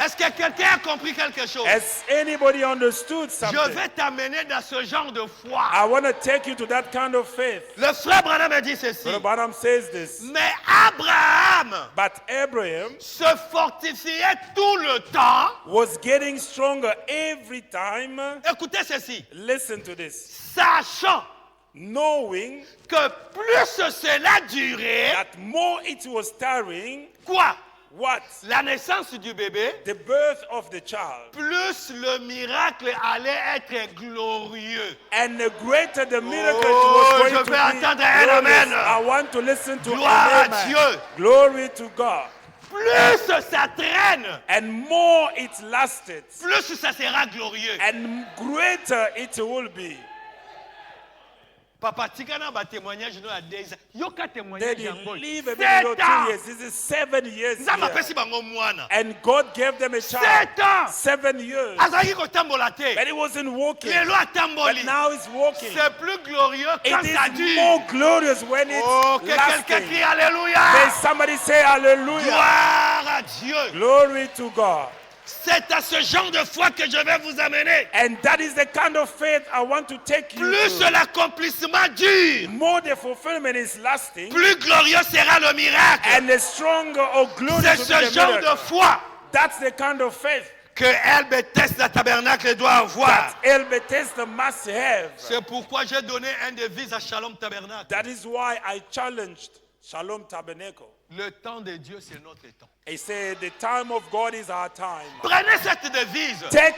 Est-ce que quelqu'un a compris quelque chose? Has anybody understood Je something? vais t'amener dans ce genre de foi. I want to take you to that kind of faith. Le frère Branham a dit ceci. Brother Branham says this. Mais Abraham But Abraham se fortifiait tout le temps. was getting stronger every time. Écoutez ceci. Listen to this. Sachant Knowing que plus cela durait, that more it was tiring, quoi? what? La naissance du bébé, The birth of the child. plus le miracle allait être glorieux. And the greater the miracle Oh, was je going to vais be entendre un glorious. amen. I want to listen to Gloire à an amen. Dieu. Glory to God. Plus ça traîne, And more it lasted, plus ça sera glorieux. and greater it will be. Papa, tikana ba témoignage no a déjà. Yo ka They témoignage didn't yango. live a 7 minute or 2 ans. years. This is 7 years Nzambe here. apesi bango mwana. And God gave them a child. 7 ans. 7 years. Azalaki kotambola te. But it wasn't walking. Lelo But atamboli. now it's walking. C'est plus glorieux quand It ça is dure. more glorious when it's Oh, que quelqu'un lasting. crie Alléluia. May somebody say hallelujah. Gloire à Dieu. Glory to God. C'est à ce genre de foi que je vais vous amener. And that is the kind of faith I want to take you Plus to. l'accomplissement dure, More the fulfillment is lasting, plus glorieux sera le miracle. and the stronger or glorious C'est will ce be the genre de miracle. foi That's the kind of faith que LBTS, le tabernacle, doit avoir. that El Bethesda must have. C'est pourquoi j'ai donné un devise à Shalom Tabernacle. That is why I challenged Shalom Tabernacle. Le temps de Dieu, c'est notre temps. I say the time of God is our time. Prenez cette devise. Take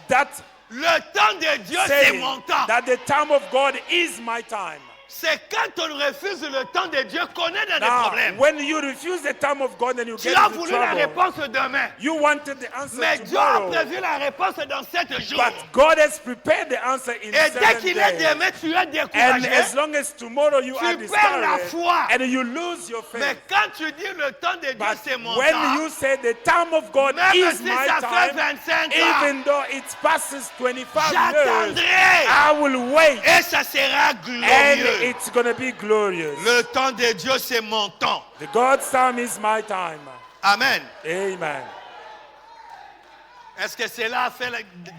that Le temps de Dieu, c'est saying mon temps. that the time of God is my time. C'est quand on refuse le temps de Dieu qu'on est dans des Now, problèmes. when you refuse the time of God, then you Tu get as into voulu la trouble. réponse demain. You wanted the answer Mais Dieu a tomorrow. prévu la réponse dans 7 jours. But God has prepared the answer in Et dès 7 qu'il est days. demain, tu es And découragé. as long as tomorrow you Tu are perds la discouraged foi. and you lose your Mais faith. quand tu dis le temps de Dieu, But c'est mon when temps. you say the time of God Même is si my ça fait time, 25 ans, even though it passes 25 years, j'attendrai. I will wait. Et ça sera And glorieux. it's going to be glorious. Le temps de Dieu, c'est mon temps. The God's time is my time. Amen. Amen. Est-ce que cela a fait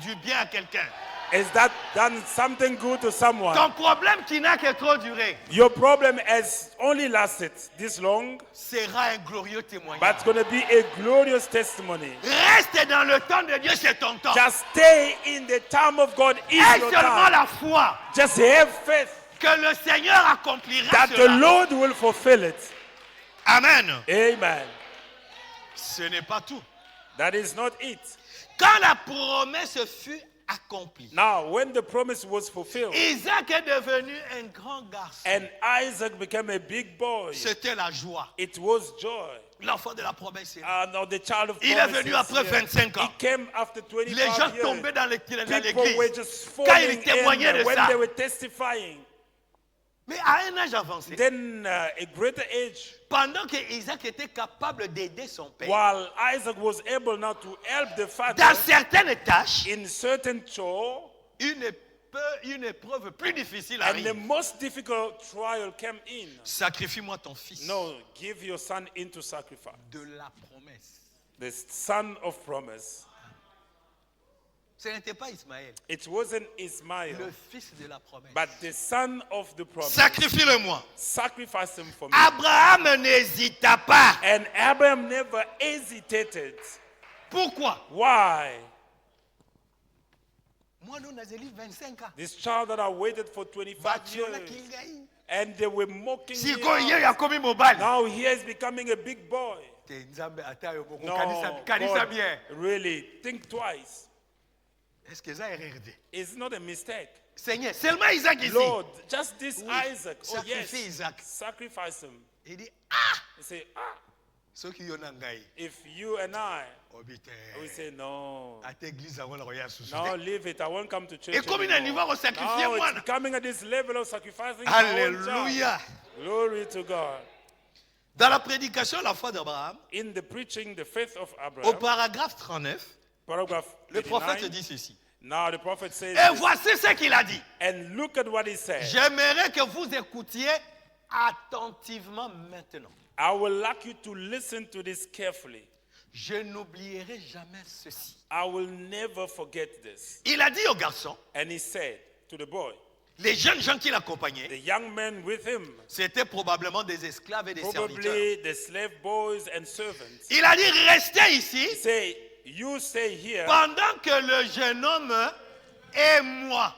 du bien à quelqu'un? Is that done something good to someone? Ton problème qui n'a que trop duré Your problem has only lasted this long, sera un glorieux témoignage. but it's going to be a glorious testimony. Reste dans le temps de Dieu, c'est ton temps. Just stay in the time of God. Is Aie your seulement time. la foi Just have faith que le Seigneur accomplira that the cela. Lord will fulfill it. Amen. Amen. Ce n'est pas tout. That is not it. Quand la promesse fut accomplie, Now, when the promise was fulfilled Isaac est devenu un grand garçon. and Isaac became a big boy, C'était la joie. it was joy. L'enfant de la promesse est là. Now the child of Il est promise venu is après here. 25 ans. He came after 25 Les gens years. tombaient dans People were l'église. just Quand falling il témoignait de in when ça. they were testifying. Mais à un âge avancé, Then a greater age, pendant que Isaac était capable d'aider son père while Isaac was able now to help the father dans certaines tâches, in certain chore, une épreuve plus difficile and the arrive. most difficult trial came in. Sacrifie-moi ton fils. No, give your son into sacrifice. De la promesse. The son of promise. Ce n'était pas Ismaël, It wasn't Ismail, le fils de la promesse. but the son of the promise. Sacrifie-le-moi. Sacrifice him for me. Abraham n'hésita pas. And Abraham never hesitated. Pourquoi? Why? Moi, nous, Nazéli, 25 ans. This child that I waited for 25 years, and they were mocking Si me. ko yeye ya komi mobile. Now he is becoming a big boy. Te nzambe ata yo moko No, kanisa God, bien. really, think twice. Est-ce que ça erreur de? It's not a mistake. Seigneur, seulement Isaac ici. Lord, just this Oui, Isaac. Oh sacrifie yes, Isaac. sacrifice him. Il dit ah, He say, ceux qui yon ngai. if you and I, Obite. we say no. À l'église avant la royale sous. No, leave it. I won't come to church Et comme il a un niveau anymore. à sacrifier Now moi. it's becoming at this level of sacrificing my own child. Alléluia. Glory to God. Dans la prédication la foi d'Abraham, In the preaching, the faith of au Abraham, paragraphe 39, paragraph le prophète 39, dit ceci. now the prophet says, Et this, voici ce qu'il a dit. and look at what he said. J'aimerais que vous écoutiez attentivement maintenant. I would like you to listen to this carefully. Je n'oublierai jamais ceci. I will never forget this. Il a dit au garçon, And he said to the boy, les jeunes gens qui l'accompagnaient, the young men with him, c'était probablement des esclaves et des serviteurs. probably the slave boys and servants, Il a dit, restez ici say, you stay here pendant que le jeune homme et moi,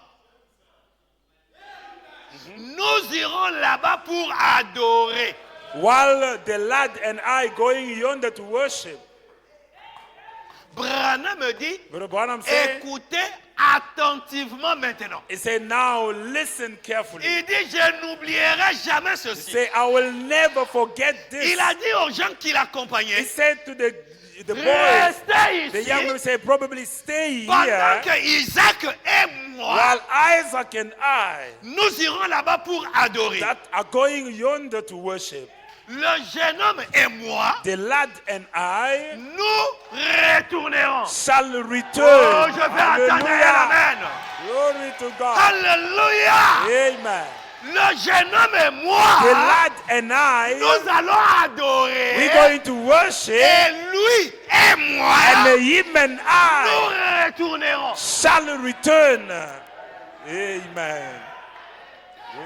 nous irons là-bas pour adorer. while the lad and I going yonder to worship. Branham me dit, Brother Branham said, écoutez attentivement maintenant. he said, now listen carefully. Il dit, je n'oublierai jamais He ceci. said, I will never forget this. Il a dit aux gens qui He l'accompagnaient, said to the boys, restez the young men ici said, probably stay pendant here que Isaac et moi, while Isaac and I nous irons là-bas pour adorer. that are going yonder to worship. Le jeune homme et moi, The lad and I nous retournerons. shall Oh, return. je vais entendre un amen. Glory to God. Alléluia. Amen. Le jeune homme et The moi, lad and I, nous allons adorer. we're going to worship, Et lui et moi, and him and nous I retournerons. shall return. Amen.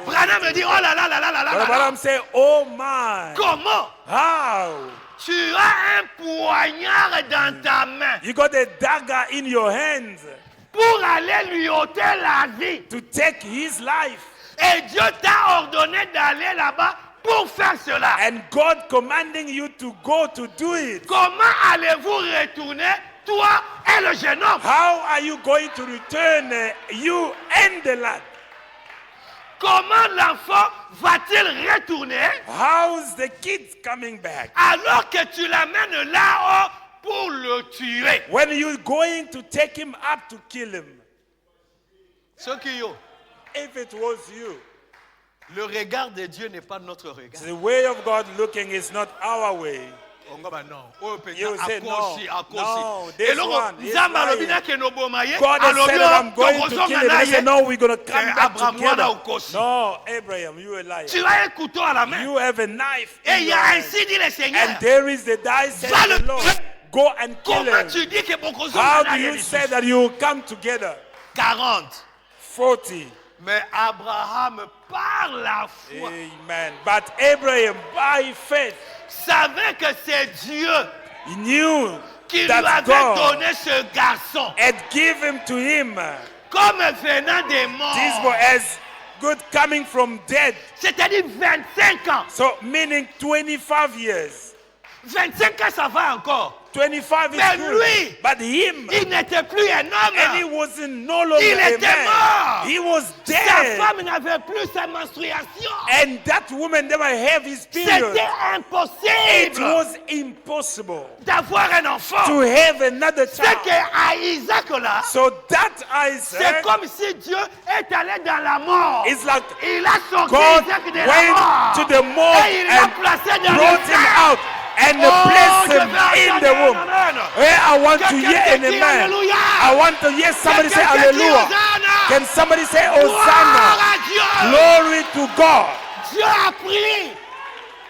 Branham me dit, oh là là là là là là Brother là. Branham say, oh my, Comment how? tu as un poignard dans ta main You got a dagger in your hands pour aller lui ôter la vie. to take his life. Et Dieu t'a ordonné d'aller là-bas pour faire cela. And God commanding you to go to do it. Comment allez-vous retourner, toi et le jeune homme? How are you going to return, you and the lad? Comment l'enfant va-t-il retourner How's the kid coming back? alors que tu l'amènes là-haut pour le tuer? When you're going to take him up to kill him. Ce qui yo, If it was you, le regard de Dieu n'est pas notre regard. the way of God looking is not our way. On va non. Oh, You say no. No, Et this là, one is Nzamba alobi lying. na ke no bomaye, God has said that I'm alobi going yo, to kill him. And tokozonga I said, na no, ye. we're going to come back Abraham, together. wana ukosi. No, Abraham, you a liar. Tu as un couteau à la main. You have a knife Et in il y your a hand. ainsi dit le Seigneur. And there is the die, said Va the le Lord. tuer. Go and kill Comment him. tu dis que How bokozonga na do ye you lisusu? say that you will come together? 40. 40. Mais Abraham, par la foi, Amen. But Abraham, by faith, savait que c'est Dieu he knew qui lui that avait God donné ce garçon had given to him comme venant des this boy morts. as good coming from dead. C'est-à-dire 25 ans. So meaning 25 years. 25 ans, ça va encore. 25 is Mais good. lui, But him, il n'était plus un and he homme. wasn't no longer Il a était man. mort. He was Sa dead. femme n'avait plus sa menstruation. And that woman never have his period. C'était It impossible was impossible d'avoir un enfant. to have another C'est child. qu'à Isaac là, So that c'est Isaac comme si Dieu est allé dans la mort. is like Il a sorti God Isaac de la went mort. to the morgue Et il l'a and placé dans brought le him sein. out and Oh, placed je him vais in entendre the womb. un amen. Hey, I want to Quelqu'un hear an qui dit amen. Alléluia. I want to hear somebody say Quelqu'un qui dit hallelujah. Hosanna. Can somebody say Gloire Hosanna? à Dieu. Glory to God. Dieu a pris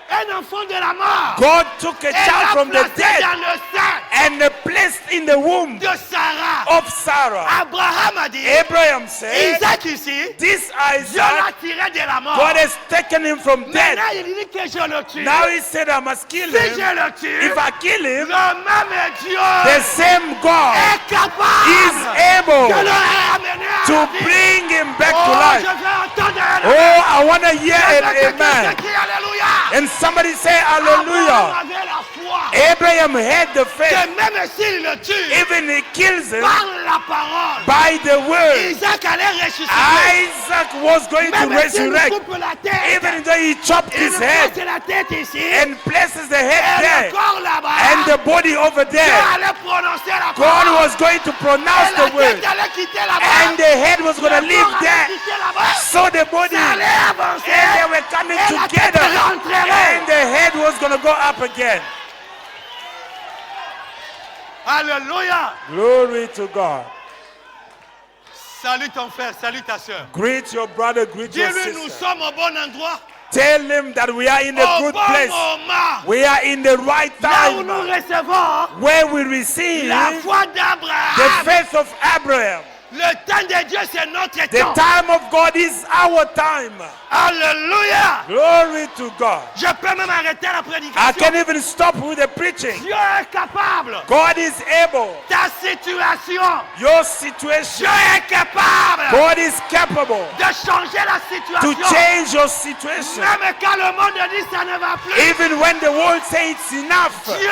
un enfant de la mort God took a et child l'a from the placé dead dans le sein and placed in the womb de Sarah. of Sarah. Abraham a dit, Abraham said, Isaac ici, this Dieu l'a Isaac, tiré de la mort. God has taken him from death. Maintenant, il dit que je le tue. Now he said, I must kill Si him. je le tue, If I kill him, le même Dieu the same God est capable is able de le ramener à to la vie. bring him back to Oh, life. je vais entendre un Oh, amen. I want to hear Je veux an que quelqu'un amen. crie Alléluia. And somebody say Abraham hallelujah. avait la foi Abraham had the faith. que même s'il le tue Even he kills him par la parole, by the word. Isaac allait ressusciter. Isaac was going to Même s'il resurrect. coupe la tête, Even though he chopped il his head place la tête ici and places the et head le there corps là-bas. and the body over Dieu there, allait prononcer la God parole. was going to pronounce Et la the word tête allait quitter là-bas. and the head was going to Le live corps allait there. quitter là-bas. So the body Ça allait and avancer. they were coming Et la tête together rentrerait. and the head was going to go up again. Alléluia. Glory to God. Salut ton frère, salut ta soeur. Greet your brother, greet your Dis-lui, nous sister. sommes au bon endroit, Tell him that we are in a au good bon place. moment. We are in the right Là où nous time recevons where we receive la foi the d'Abraham. faith of Abraham. Le temps de Dieu, c'est notre The temps. time of God is our time. Alléluia. Glory to God. Je peux même arrêter la I prédication. can even stop with the preaching. Dieu est capable. God is able. Ta situation, Your Dieu situation, est capable God is capable de changer la to situation. change your situation. Même quand le monde dit ça ne va plus, Even when the world says it's enough, Dieu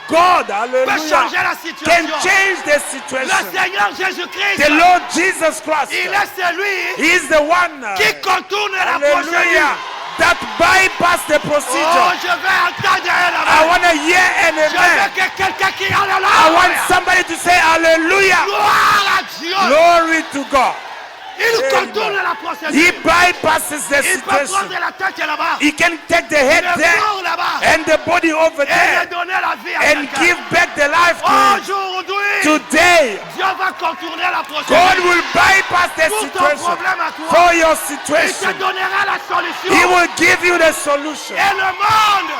God, peut hallelujah, changer la can situation. change the Le situation. Seigneur Jésus-Christ, The Lord Jesus Christ, il est celui He is the one, qui contourne la procédure. hallelujah, that bypass the Oh, procedure. je vais entendre un I amen. want to hear an Je veux amen. que quelqu'un qui a I want la somebody to say hallelujah. gloire à Dieu. Glory to God. Il Amen. contourne la He procédure. bypasses the Il peut situation. prendre la tête là-bas, He can take the head le there corps là-bas, and the body over et there lui donner la vie à and quelqu'un. give back the life to him. Aujourd'hui, Today, Dieu va contourner la God procédure. will bypass the Pour ton situation problème à toi, for your il te situation. donnera la solution. He will give you the solution. Et le monde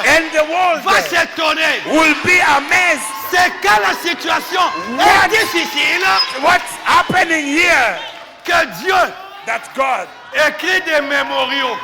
And the world va s'étonner. will be amazed. C'est quand la situation What? est difficile What's happening here? que Dieu That God écrit des mémoriaux.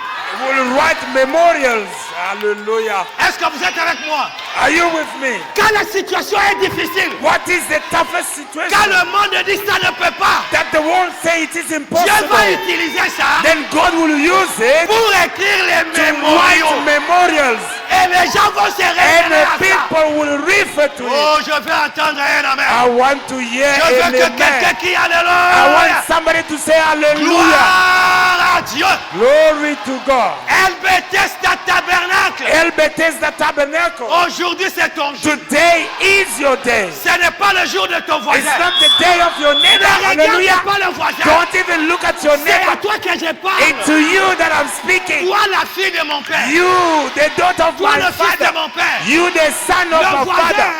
will write memorials. Hallelujah. Est-ce que vous êtes avec moi? Are you with me? Quand la situation est difficile, What is the toughest quand situation? le monde dit ça ne peut pas, That the world say it is Dieu va impossible. utiliser ça Then God will use it pour écrire les to mémoriaux. write memorials. Et les gens vont se And référer the à ça. people will refer to it. Oh, je veux entendre un amen. I want to hear Je veux an que quelqu'un amen. qui a I want Alléluia. somebody to say hallelujah. Gloire à Dieu. Glory to God. El Bethesda tabernacle. El Bethesda Tabernacle. Aujourd'hui, c'est ton jour. Today is your day. Ce n'est pas le jour de ton It's voisin. not the day of your neighbor. Ne Hallelujah. regarde pas le voisin. Don't even look at your C'est à neighbor. toi que je It's parle. to you that I'm speaking. Toi, la fille de mon père. You, the daughter of Toi, my le fils de father. mon père. You, the son of Le my voisin, father.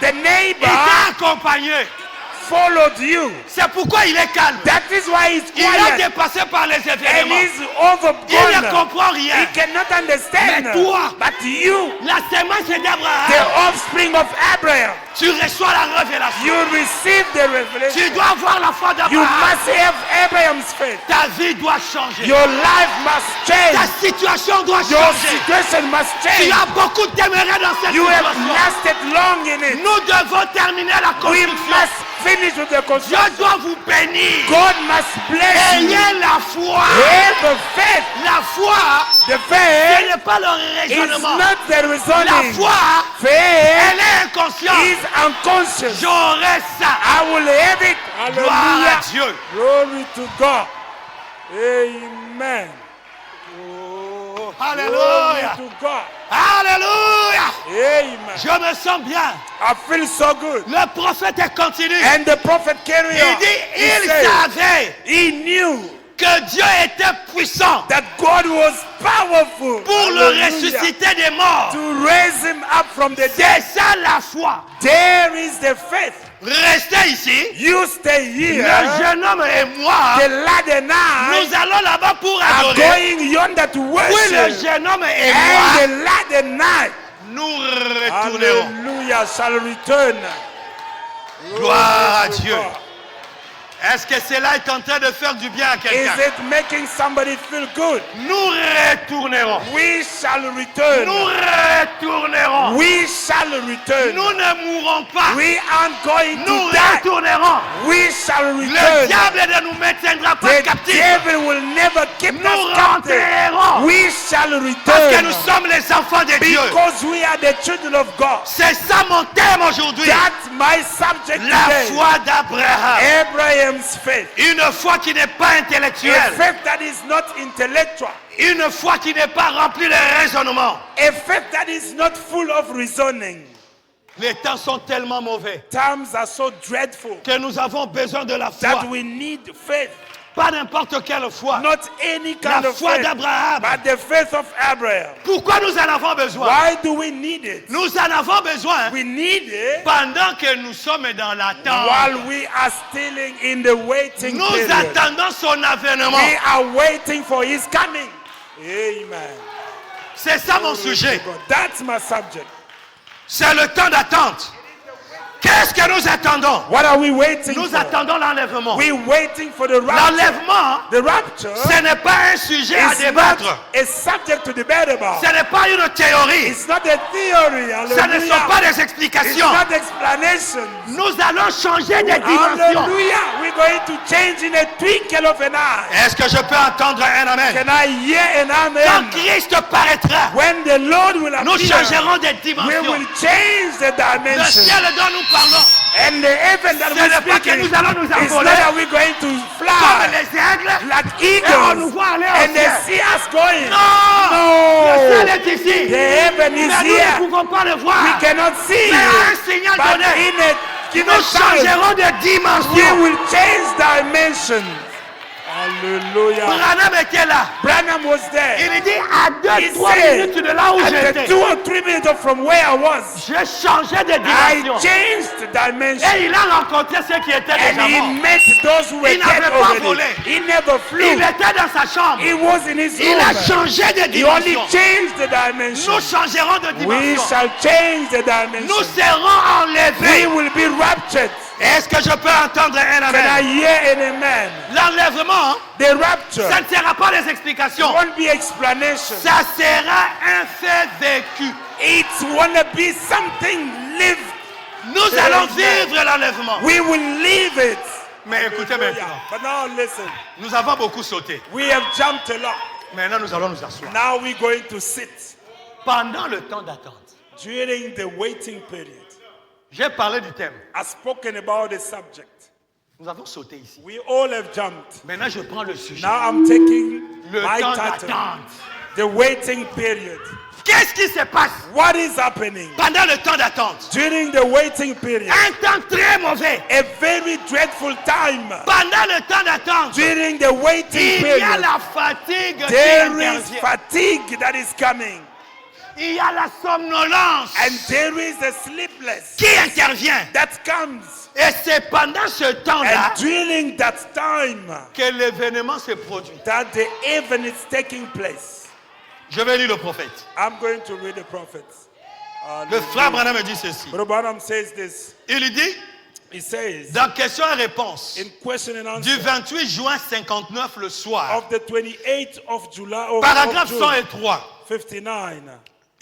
The il neighbor t'a accompagné. followed you. C'est pourquoi il est calme. That is why he's Il est quiet. dépassé par les And événements. he's Il ne overgone. comprend rien. He cannot understand. Mais toi, But you, la sémence the d'Abraham, offspring of Abraham, Tu reçois la révélation. You receive the Tu revelation. dois avoir la foi You d'Abraham. must have Abraham's faith. Ta vie doit changer. Your life must Ta change. situation doit Your changer. situation must Tu change. as beaucoup demeuré dans cette You have situation. lasted long in it. Nous devons terminer la We construction. must finish with the Dieu construction. doit vous bénir. God must bless you. Ayez la foi. Have the faith. La foi, The ce faith n'est pas le is raisonnement. not the La reasoning. foi, Faith elle est inconsciente. is unconscious. J'aurai ça. I will have it. Gloire à Hallelujah. Dieu. Glory to God. Amen. Alléluia. Glory to God. Alléluia. Amen. Je me sens bien. I feel so good. Le prophète continue. And the prophet carried Il on. dit, He il said, savait he knew que Dieu était puissant that God was powerful pour le Hallelujah. ressusciter des morts. To raise him up from the C'est dead. ça la foi. There is the faith. Restez ici. You stay here. Le jeune homme et moi, The lad and I nous allons là-bas pour are adorer. going yonder to Oui, le worship. jeune homme et And moi, the lad and I, nous retournerons. hallelujah, shall return. Gloire à Glory to Dieu. God. Est-ce que cela est en train de faire du bien à Is quelqu'un? it making somebody feel good? Nous retournerons. We shall return. Nous retournerons. We shall return. Nous ne mourrons pas. We aren't going Nous to die. retournerons. We shall Le return. diable ne nous maintiendra pas The captifs. devil will never keep Nous us captive. rentrerons. We shall Parce que return. nous sommes les enfants de Dieu. Because we are the children of God. C'est ça mon thème aujourd'hui. That's my subject La today. foi d'Abraham. Abraham's faith. Une foi qui n'est pas A intellectuelle. faith that is not intellectual. Une foi qui n'est pas remplie de raisonnement. A faith that is not full of reasoning. Les temps sont tellement mauvais Times are so dreadful que nous avons besoin de la foi. that we need faith. Pas n'importe quelle foi. Not any kind La of foi faith, d'Abraham. but the faith of Abraham. Pourquoi nous en avons besoin? Why do we need it? Nous en avons besoin We need it pendant que nous sommes dans l'attente. while we are still in the waiting Nous period. attendons son avènement. We are waiting for his coming. Amen. C'est ça mon sujet. That's my subject. C'est le temps d'attente. Qu'est-ce que nous attendons? What are we waiting Nous for? attendons l'enlèvement. We're waiting for the rapture. L'enlèvement, The rapture ce n'est pas un sujet à is débattre. not a subject to debate about. Ce n'est pas une théorie. It's not a theory. Ce ne Hallelujah. sont pas des It's explications. not explanations. Nous allons changer de dimension. Hallelujah. We're going to change in a twinkle of an eye. Est-ce que je peux entendre un amen? Can I hear an Quand amen? Christ paraîtra, When the Lord will nous appear, changerons de we dimension. will change the Le dimension. ciel dont nous parlons, And the heaven that ce we n'est pas speak que in, nous allons nous it's not envoler that we're going to comme fly les aigles like et on nous eagles voit aller au and they ciel. see us going. Non! Le No. ciel est ici. The heaven is Mais nous here. ne pouvons pas le We voir. cannot see Mais à un it. signal But donné, in a given nous time, changerons de we dimension. will change dimension. Hallelujah. Branham était là. Branham was there. Il dit à He 2-3 said, minutes de là où at j'étais, 2 or 3 minutes from where I was, j'ai changé de I dimension. changed dimension. Et il a rencontré ceux qui étaient And déjà he morts. met those who were Il n'avait dead pas already. volé. He never flew. Il était dans sa chambre. He was in his Il a room. changé de He only dimension. changed the dimension. Nous changerons de We dimension. shall change the dimension. Nous serons We enlevés. will be raptured. Est-ce que je peux entendre un Can I amen? hear an amen? L'enlèvement, The rapture ça ne sera pas des explications. won't be explanation. Ça sera un fait vécu. It's wanna be something lived. Nous allons vivre l'enlèvement. We will live it. Mais écoutez maintenant, But now listen. nous avons beaucoup sauté. We have jumped a lot. Maintenant, nous allons nous asseoir. Now we're going to sit Pendant le temps d'attente, during the waiting period. j'ai parlé du thème. I've spoken about the subject. Nous avons sauté ici. We all have jumped. Maintenant, je prends le sujet. Now I'm taking Le my temps title. d'attente. The waiting period. Qu'est-ce qui se passe What is happening pendant le temps d'attente? during the waiting period? Un temps très mauvais. A very dreadful time. Pendant le temps d'attente, During the waiting il y a period, la fatigue qui there is intervient. fatigue that is coming. Il y a la somnolence And there is a sleepless qui intervient. that comes. Et c'est pendant ce temps-là And during that time que l'événement se produit. that the event is taking place. Je vais lire le prophète. I'm going to read the prophets. Le frère Branham me dit ceci. Brother Branham says this. Il dit, He says, dans question et réponse, in question and du answer, 28 juin 59 le soir, of the 28th of July, of paragraphe June 103, 59,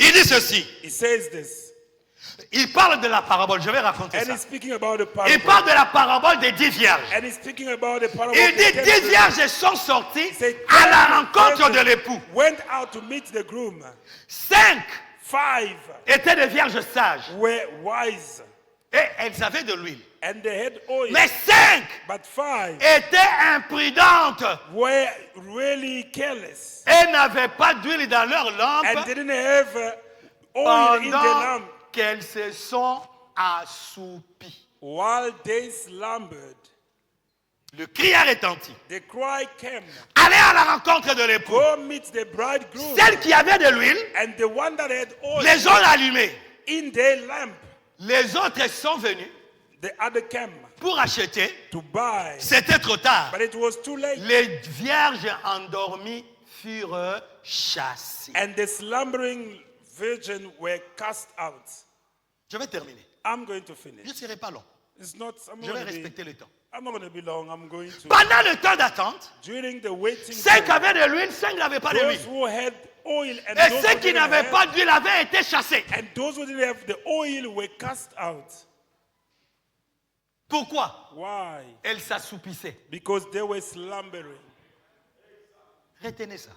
il dit ceci. he says this. Il parle de la parabole, je vais raconter And ça. he's speaking about the Il parable. parle de la parabole des 10 vierges. And he's speaking about the parable Il of the dit 10 10 vierges sont sorties Say, à la 10 rencontre de virgins l'époux. went out to meet the groom. 5 5 étaient des vierges sages were wise et elles avaient de l'huile. and they had oil. Mais 5 But 5 étaient imprudentes were really careless et n'avaient pas d'huile dans leur and lampe didn't have oil in their pendant lamp qu'elles se sont assoupies. while they slumbered. Le cri a retenti. The cry came, Allez à la rencontre de l'époux. go meet the bridegroom. Celles qui avaient de l'huile And the one that had oil les ont allumées. in their lamp, Les autres sont venus the other came pour acheter. to buy. C'était trop tard. But it was too late. Les vierges endormies furent chassées. And the slumbering virgin were cast out. Je vais terminer. I'm going to Je ne finish. serai pas long. It's not, Je vais respecter le temps. I'm not going to be long. I'm going to. Pendant le temps d'attente, During the waiting 5 period, avaient de l'huile, 5 n'avaient pas de those l'huile. who had oil and Et those ceux who qui didn't n'avaient have, pas d'huile avaient été chassés. and those who didn't have the oil were cast out. Pourquoi? Why? Elles s'assoupissaient. Because they were slumbering. Retenez ça.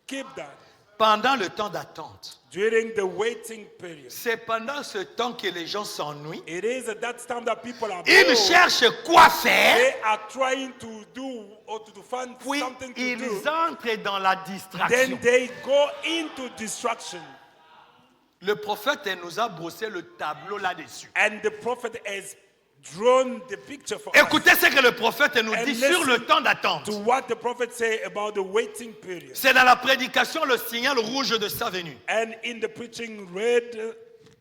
Keep that. Pendant le temps d'attente, During the waiting period, c'est pendant ce temps que les gens s'ennuient. it is at that time that people are Ils bored. cherchent quoi faire, They are trying to do or to find puis something to ils do. entrent dans la Then distraction. they go into distraction. Le prophète nous a brossé le tableau là-dessus. And the prophet has drawn the picture for us Écoutez ce que le prophète nous And dit sur listen le temps d'attente. to what the prophet say about the waiting period. C'est dans la prédication le signal rouge de sa venue. And in the preaching, red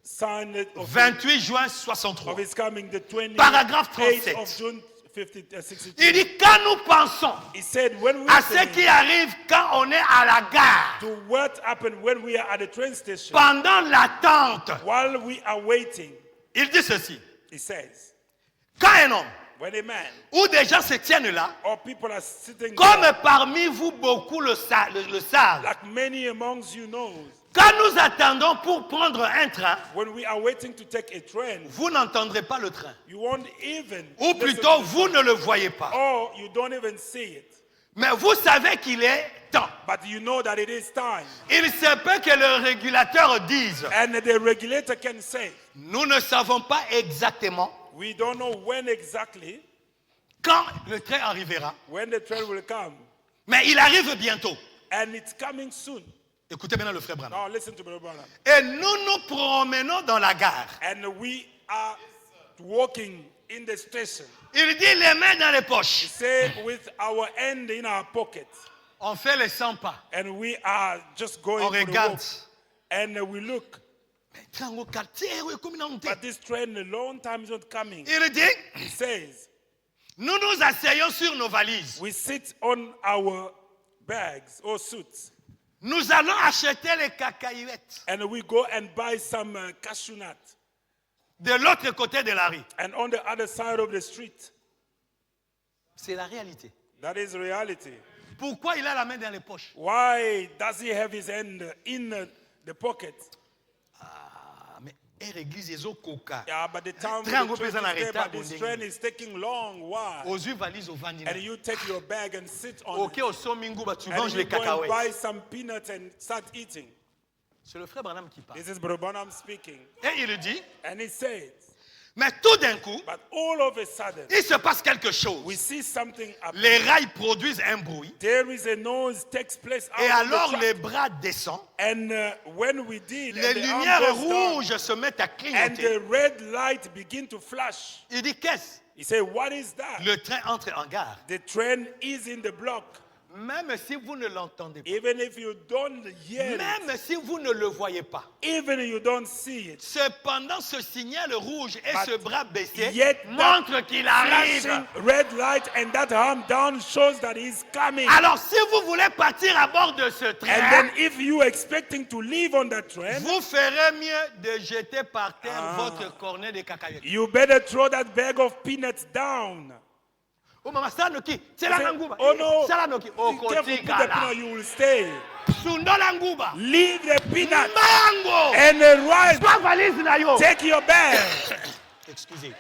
sign of 28 juin 63. his coming, the 28th Paragraphe 37. of June 62. Il dit quand nous pensons He said, when we à ce qui arrive quand on est à la gare, to what happened when we are at the train station, pendant l'attente, while we are waiting, il dit ceci. he says, Quand un homme when a man ou des gens se tiennent là, or people are sitting comme there, parmi vous beaucoup le savent, like many amongst you know, quand nous attendons pour prendre un train, when we are waiting to take a train, vous n'entendrez pas le train. you won't even Ou listen plutôt, to vous ne le voyez pas. or you don't even see it. Mais vous savez qu'il est temps. But you know that it is time. Il se peut que le régulateur dise, And the regulator can say, nous ne savons pas exactement we don't know when exactly, quand le train arrivera, when the train will come. mais il arrive bientôt. And it's coming soon. Écoutez maintenant le frère Branham. Now listen to Brother Branham. Et nous nous promenons dans la gare. And we are walking in the station. Il dit les mains dans les He poches. said, with our hand in our pocket. On fait les 100 pas. And we are just going On for the regarde. walk. And we look. Train au quartier, oui, comme il a monté. But this train, a long time is not coming. Il dit, He says, nous nous asseyons sur nos valises. we sit on our bags or suits. Nous allons acheter les cacahuètes And we go and buy some cashew nut. de l'autre côté de la rue. And on the other side of the street. C'est la réalité. That is reality. Pourquoi il a la main dans les poches? Why does he have his hand in the pocket? Ah, mais air église ils ont coca. Yeah, but the time Train the train représente la is there, but retard, this bonding. train is taking long. Why? Aux yeux valises au vanilla. And you take your bag and sit on Ok, it. au somingo, bah, tu And manges you les go and buy cacahuètes. some peanuts and start eating. C'est le frère Branham qui parle. This is Brother Branham speaking. Et il dit, And he says, mais tout d'un coup, but all of a sudden, il se passe quelque we chose. see something happen. Les rails produisent un bruit. There is a noise takes place out Et of the alors track. les bras descendent. And when we did, Les and the arm lumières goes down, rouges se mettent à and clignoter. the red light begin to flash. Il dit, qu'est-ce? He said, what is that? Le train entre en gare. The train is in the block. Même si vous ne l'entendez pas, Even if you don't hear it, même si vous ne le voyez pas, even if you don't see it, cependant ce signal rouge et But ce bras baissé yet montrent qu'il arrive. flashing red light and that arm down shows that he's coming. Alors si vous voulez partir à bord de ce And train, then if you expecting to leave on that train, vous ferez mieux de jeter par terre Ah. votre cornet de cacahuètes. you better throw that bag of peanuts down. Oh maman, ça noki, c'est la Say, nanguba. oh no, Ça la noki. Oh be careful, koti put the peanut, kala. you will stay. Sundo la nguba. Leave the peanut Mango. and the rice. Pas valise na yo. Take your bag. Excusez.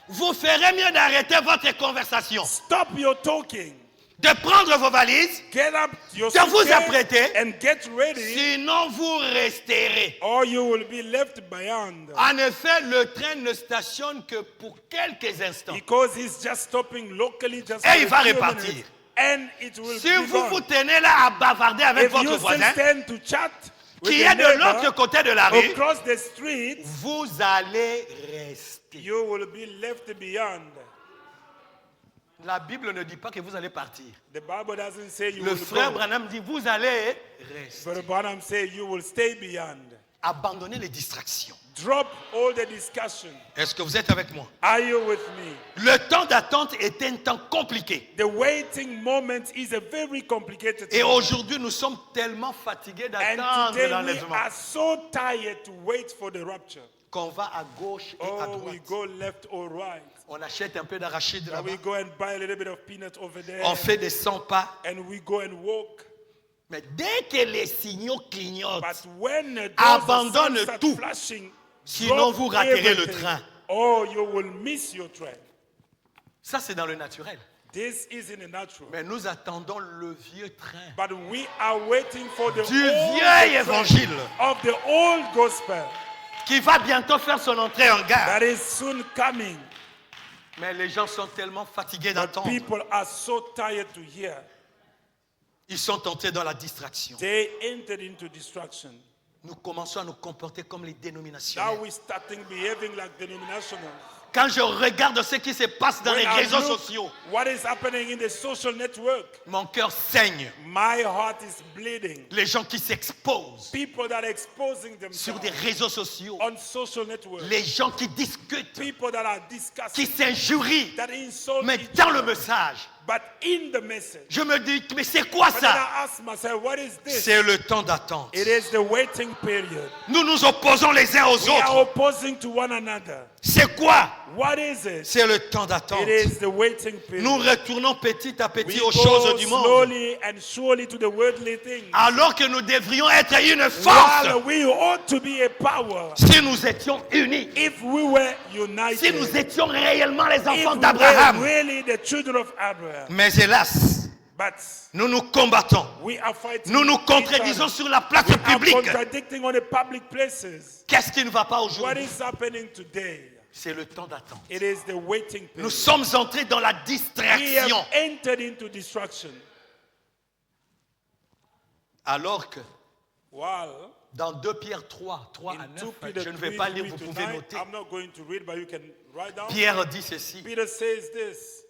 Vous ferez mieux d'arrêter votre conversation, Stop your talking. de prendre vos valises, Get up your de vous suitcase apprêter, and get ready, sinon vous resterez. or you will be left behind. En effet, le train ne stationne que pour quelques instants. Because he's just stopping locally just Et for il a va few repartir. minutes, and it will Si be vous gone. vous tenez là à bavarder avec If you votre still voisin, stand to chat with qui your est de neighbor l'autre côté de la rue, across the street, vous allez rester. you will be left beyond. La Bible ne dit pas que vous allez partir. The Bible doesn't say you Le will frère go. Branham dit vous allez rester. But Branham says you will stay beyond. Abandonnez les distractions. Drop all the discussion. Est-ce que vous êtes avec moi? Are you with me? Le temps d'attente est un temps compliqué. The waiting moment is a very complicated Et moment. aujourd'hui, nous sommes tellement fatigués And d'attendre today we l'enlèvement are so tired to wait for the rapture. qu'on va à gauche et à Oh, we droite. go left or right. On achète un peu d'arachide And là-bas. we go and buy a little bit of peanut over there. On fait des 100 pas. And we go and walk. Mais dès que les signaux clignotent, But when those Abandonne signs start tout. flashing, Sinon drop vous raterez le everything. train. Oh, you will miss your train. ça c'est dans le naturel. This is in the natural. Mais nous attendons le vieux train But we are waiting for the du old vieil train évangile of the old gospel qui va bientôt faire son entrée en gare. that is soon coming. Mais les gens sont tellement fatigués But d'attendre. people are so tired to hear. Ils sont entrés dans la distraction. They entered into distraction. Nous commençons à nous comporter comme les Now dénominationnaires. we're starting behaving like denominational. Quand je regarde ce qui se passe dans When les I réseaux look sociaux, what is happening in the social network, mon cœur saigne. my heart is bleeding. Les gens qui s'exposent People that are exposing sur themselves des réseaux sociaux, on social network. les gens qui discutent, People that are qui discussing, s'injurient, that insult mais each dans le other. message, But in the message, je me dis, mais c'est quoi but then ça? I ask myself, what is this? C'est le temps d'attente. It is the waiting period. Nous nous opposons les uns aux We are autres. opposing to one another. C'est quoi? What is it? C'est le temps d'attente. It is the waiting period. Nous retournons petit à petit We aux go choses du monde. slowly and surely to the worldly things. Alors que nous devrions être une While force we ought to be a power, si nous étions unis. if we were united, Si nous étions réellement les if enfants we d'Abraham. were really the children of Abraham. Mais hélas, But nous nous combattons. we are fighting. Nous nous each other. contredisons sur la place We are publique. contradicting on the public places. Qu'est-ce qui ne va pas What aujourd'hui? is happening today? C'est le temps d'attente. It is the waiting Nous period. sommes entrés dans la We have distraction. entered into destruction. Alors que While dans 2 Pierre 3, 3 à in 9, 2 Peter je ne vais 3, pas lire, 3 vous to pouvez 9, noter. I'm not going to read, but you can write down. Pierre dit ceci. Peter says this.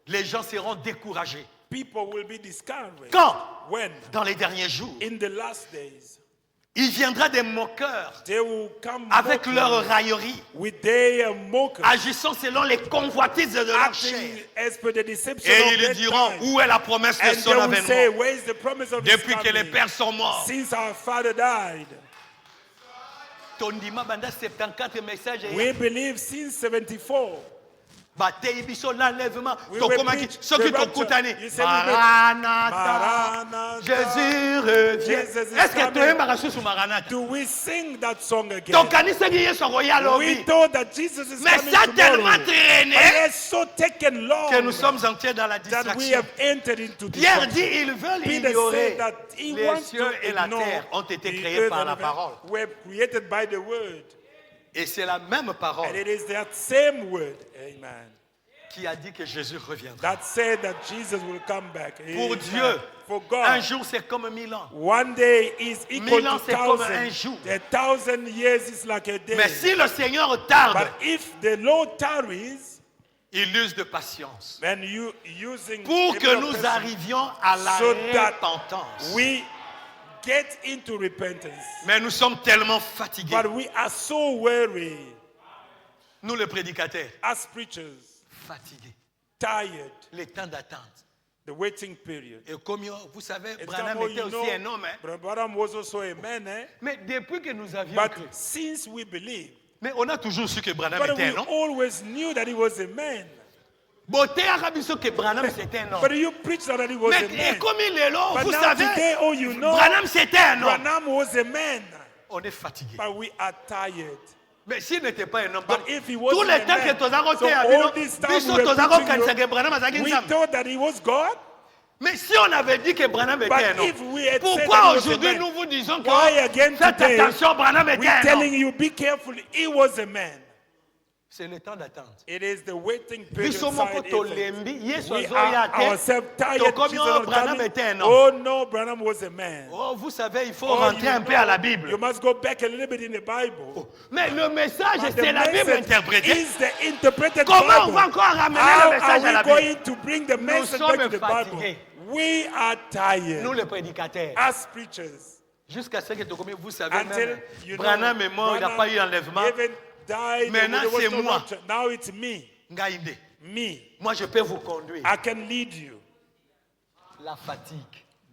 Les gens seront découragés. People will be discouraged. Quand? When? Dans les derniers jours. In the last days. Il viendra des moqueurs They will come avec mocking leur raillerie, with their mockers, agissant selon les convoitises de leur acting chair. as per the deception Et of ils their diront, time. où est la promesse de And son they will say, avènement? where is the promise of his Depuis que les coming? pères sont morts. Since our father died. Tondima banda 74 messages. We believe since 74. Batei biso l'enlèvement. We Tokomaki, repeat ceux qui the rapture. t'okutani. You say we repeat, Maranatha. Maranatha. Jésus revient. Jesus is Est-ce que coming. tu aimes Marassus ou Maranatha? Do we sing that song again? Tokanisa ki Yesu royal We lobby. thought that Jesus is Mais coming ça a tomorrow. tellement But traîné it has so taken long que nous sommes entrés dans la that we distraction. have entered into Pierre destruction. dit, ils veulent Peter ignorer. said that he Les wants cieux to et la ignore terre ont été the créés earth par and la the parole. earth were created by the word. Et c'est la même parole And it is that same word, amen, qui a dit que Jésus reviendra. that said that Jesus will come back. Pour Amen. Dieu, For un God, jour c'est comme 1000 ans. one day is equal 1000 ans, to c'est comme un 1,000. jour. 1,000 years is like a day. Mais si le Seigneur tarde, But if the Lord tarries, Il use de patience When you using pour que a nous person arrivions à la so that repentance. we get into repentance. Mais nous sommes tellement fatigués. But we are so weary Nous les prédicateurs, as preachers, fatigués. tired, Les temps d'attente. the waiting period. Et comme vous savez, It's Branham how était you aussi know, un homme. Hein? Brother Branham was also a man, eh? Mais depuis que nous avions But cru, since we believe, mais on a toujours su que Branham but était we un homme. always knew that he was a man. Beauté arabe que Branham c'était un homme. But you preached that he was Mais a man. comme il est là, But vous now savez, today, oh, you know, Branham c'était un homme. Branham was a man. On est fatigué. But we are tired. Mais s'il n'était pas un homme, But if he tous wasn't les a temps que man, Tozaro so était à all this time Biso we were Tozaro preaching quand que Branham a we thought that he was God. Mais si on avait dit que Branham était But un homme, if we had said that he pourquoi was a aujourd'hui man, nous vous disons que why again faites today attention, Branham était we're un telling homme? you, be careful, he was a man. C'est le temps d'attente. It is the waiting period Biso moko side effect. tolembi, Yesu We azo are ya te. ourselves tired. Tokomi, Jesus oh, was Branham coming. était un homme. Oh no, Branham was a man. Oh, vous savez, il faut Oh, rentrer you un peu know, à la Bible. You must go back a little bit in the Bible. Mais le message, But the c'est la Bible message interprétée. is the interpreted Comment on Bible. va encore ramener How le message à are la we Bible? going to bring the message back to sommes the fatigués. Bible? We are tired Nous les prédicateurs. as preachers. Jusqu'à ce que Tokomi, vous savez Until même, you know, Branham est mort, il n'a pas eu enlèvement. even died. Maintenant, there was c'est no moi. rapture. Now it's me. Ngaïde. Me. Moi, je peux vous conduire. I can lead you. La fatigue.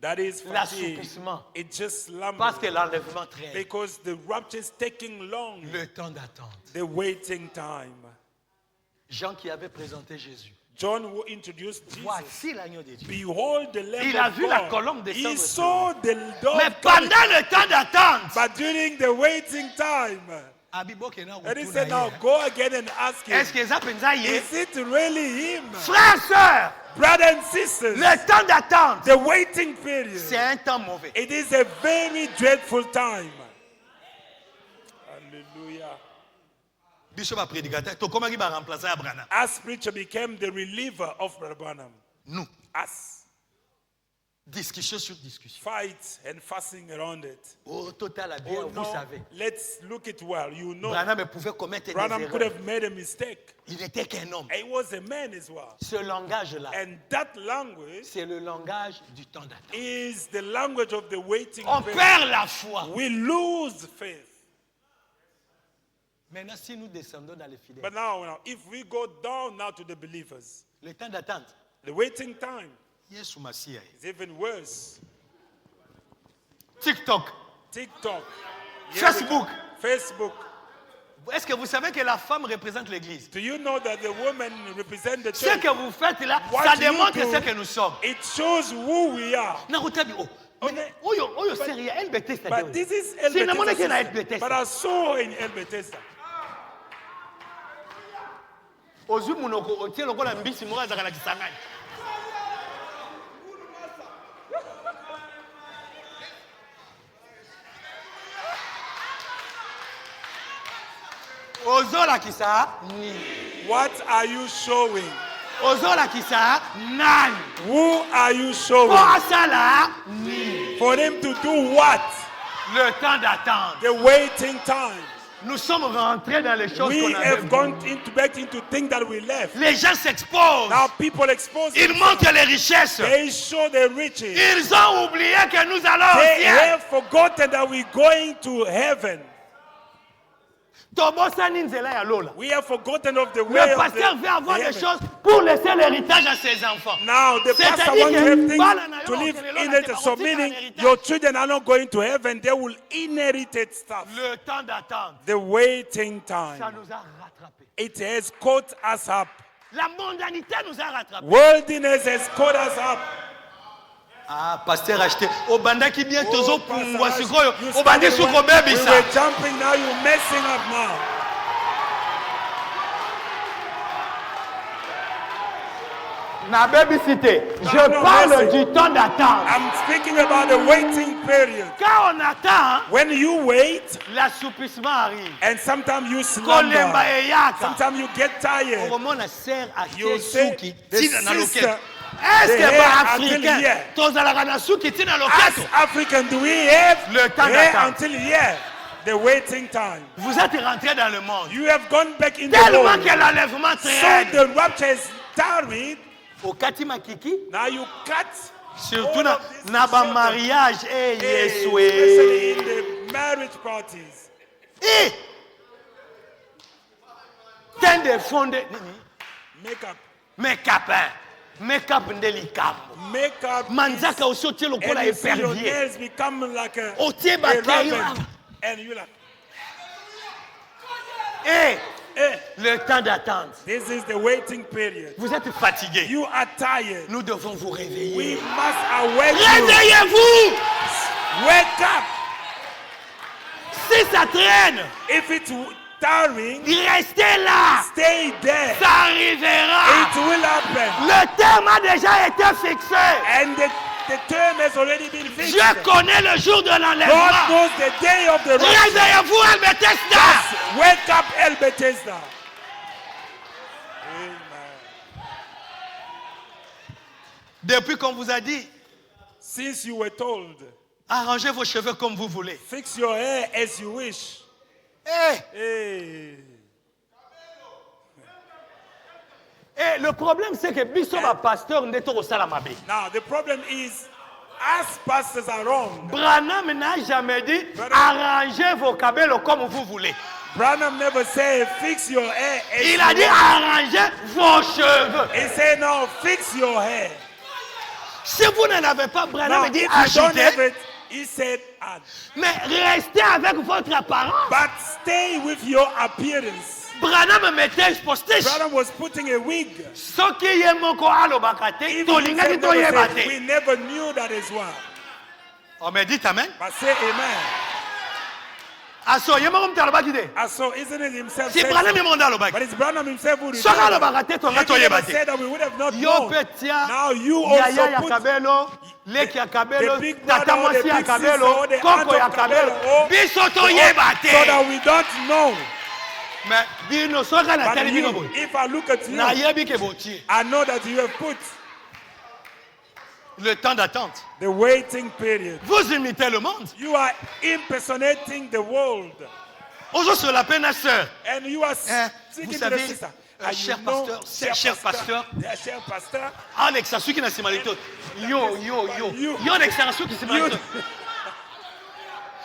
That is fatigue. L'assouplissement. It's just slumber. Parce que l'enlèvement traîne. Because the rapture is taking long. Le temps d'attente. The waiting time. Jean qui avait présenté Jésus. John who introduced Jesus. Voici l'agneau de Dieu. Behold the Lamb Il a of vu la God. colombe descendre He sur saw the dove Mais coming. pendant le temps d'attente, But during the waiting time, Abibo Kena and he retourne said, now ailleurs. go again and ask him, Est-ce que ça pensa hier? is it really him? Frères, sœurs, Brothers and sisters, le temps d'attente, the waiting period, c'est un temps mauvais. it is a very dreadful time. Hallelujah. Bishop a prédicateur, to comment il va remplacer Abraham? As preacher became the reliever of Brother Branham. Nous, Us. discussion sur discussion. Fight and fussing around it. Au total, à bien, Oh, vous no, savez, let's look it well. You know, Branham pouvait commettre des Branham could erreurs. have made a mistake. Il n'était qu'un homme. He was a man as well. Ce langage-là, And that language c'est le langage du temps d'attente. is the language of the waiting On period. perd la foi. We lose faith. Maintenant, si nous descendons dans les fidèles, But now, if we go down now to the believers, le temps d'attente, the waiting time Yesu Mashiach. is even worse. TikTok, TikTok, Facebook. Facebook. Est-ce que vous savez que la femme représente l'église? Do you know that the women represent the Ce church? que vous faites là, What ça you démontre do, ce que nous sommes. It shows who we are. Nakutabi, oh. Okay. Oyo sérieux, elle Bethesda. But this is Si El namona que na El Bethesda. But Bethesda. I saw in El Bethesda. Ozwi munoko otie lokola mbisi moko azaka na Kisangani. Ozola kisa ni. What are you showing? Ozola kisa nani. Who are you showing? Pour asala ni. For them to do what? Le temps d'attente. The waiting time. Nous sommes rentrés dans les choses We qu'on avait have vues. gone back into things that we left. Les gens s'exposent. Now people expose Ils themselves. montrent les richesses. They show the riches. Ils ont oublié que nous allons au They ciel. have forgotten that we're going to heaven. Tobosani nzela ya lola. We have forgotten of the way Le of pasteur the veut avoir des heaven. choses pour laisser l'héritage à ses enfants. Now the pastor C'est-à-dire wants to que have things bala na yo to live bakele in lola it. te So bakotisa meaning na héritage. your children are not going to heaven, they will inherit it stuff. Le temps d'attente, The waiting ça time. nous a rattrapés. It has caught us up. La mondanité nous a rattrapés. Worldliness has caught us up. Ah, pasteur acheté. Obandaki bien Oh, tozo Pastor pungwa Ash, sikoyo. you Obandi started suko when baby we sa. were jumping, now you're messing up now. Na baby cité. Je no, parle listen. du temps d'attente. I'm speaking about the waiting period. Quand on attend, When you wait, l'assouplissement arrive. and sometimes you Kolemba slumber, eyaka. sometimes you get tired. Omona sert à You say, suki the tina na sister, loketo. Est-ce the que hair ba until africain here. tozalaka na suki tina As loketo? African, do we have Le temps hair d'attente. until here? The waiting time. Vous êtes rentré dans le monde. You have gone back in the Tellement world. que l'enlèvement So traîne. the rapture is tarried. Au kati makiki, Now you cut. surtout all na of this na ba children. mariage Especially in the marriage parties. Eh! Ten de fonde Makeup. make-up ndeli kambo. Makeup. Manzaka osoti And lokola you see your épervier. nails become like a Otie bakeri. raven. And you like, Eh! eh, Le temps d'attente. this is the waiting period. Vous êtes fatigué. You are tired. Nous devons vous We réveiller. must awake you. Réveillez-vous! Wake up. Si ça traîne, If it's tiring, restez là. stay there. Ça arrivera. It will happen. Le terme a déjà été fixé. And the term has already been fixed. Je connais le jour de God l'enlèvement. knows the day of the rapture. Réveillez-vous, El Bethesda. Just wake up, El Bethesda. Amen. Depuis qu'on vous a dit, Since you were told, arrangez vos cheveux comme vous voulez. fix your hair as you wish. Eh, Hey. le problème c'est que biso ba pasteur ndeto kosala mabe. Now, the problem is, us pastors are wrong. Branham n'a jamais dit Brother- arrangez vos cabello comme vous voulez. Branham never said, fix your hair as Il you a dit want. arrangez vos cheveux. He said, no, fix your hair. Si vous n'en avez pas, Branham Now, dit if you don't have ajoutez, it, he said, add. mais restez avec votre apparence. But stay with your appearance. Branham mettait postiche. Branham was putting a wig. Soki ye moko alobaka te, Even tolingaki himself never toyeba said, we te. never knew that is why. On me dit amen. But say amen. Aso ye moko mtu alobaki te. And so isn't it himself Si said Branham so? ye moko alobaki. But it's Branham himself who Soki revealed alobaka te, it. tonga If he toyeba never te. said that, we would have not Yo known. pe tia Now you yaya ya also put kabelo, leki ya kabelo, the big brother tata or the mwasi ya big sister kabelo, or the koko aunt ya of Kabelo, kabelo. or- Biso toyeba so te. that we don't know. Mais bino soki na But tali bino you, boy. if I look at you, Na yebi ke botie. I know that you have put Le temps d'attente. the waiting period. Vous imitez le monde. You are impersonating the world. Aujourd'hui sur la peine sœur. And you are Vous speaking to the savez, sister. un And cher you know, pasteur, cher pasteur. yeah, cher pasteur. Alex asuki na simalito. Yo. You- Yo Alex asuki You, simalito.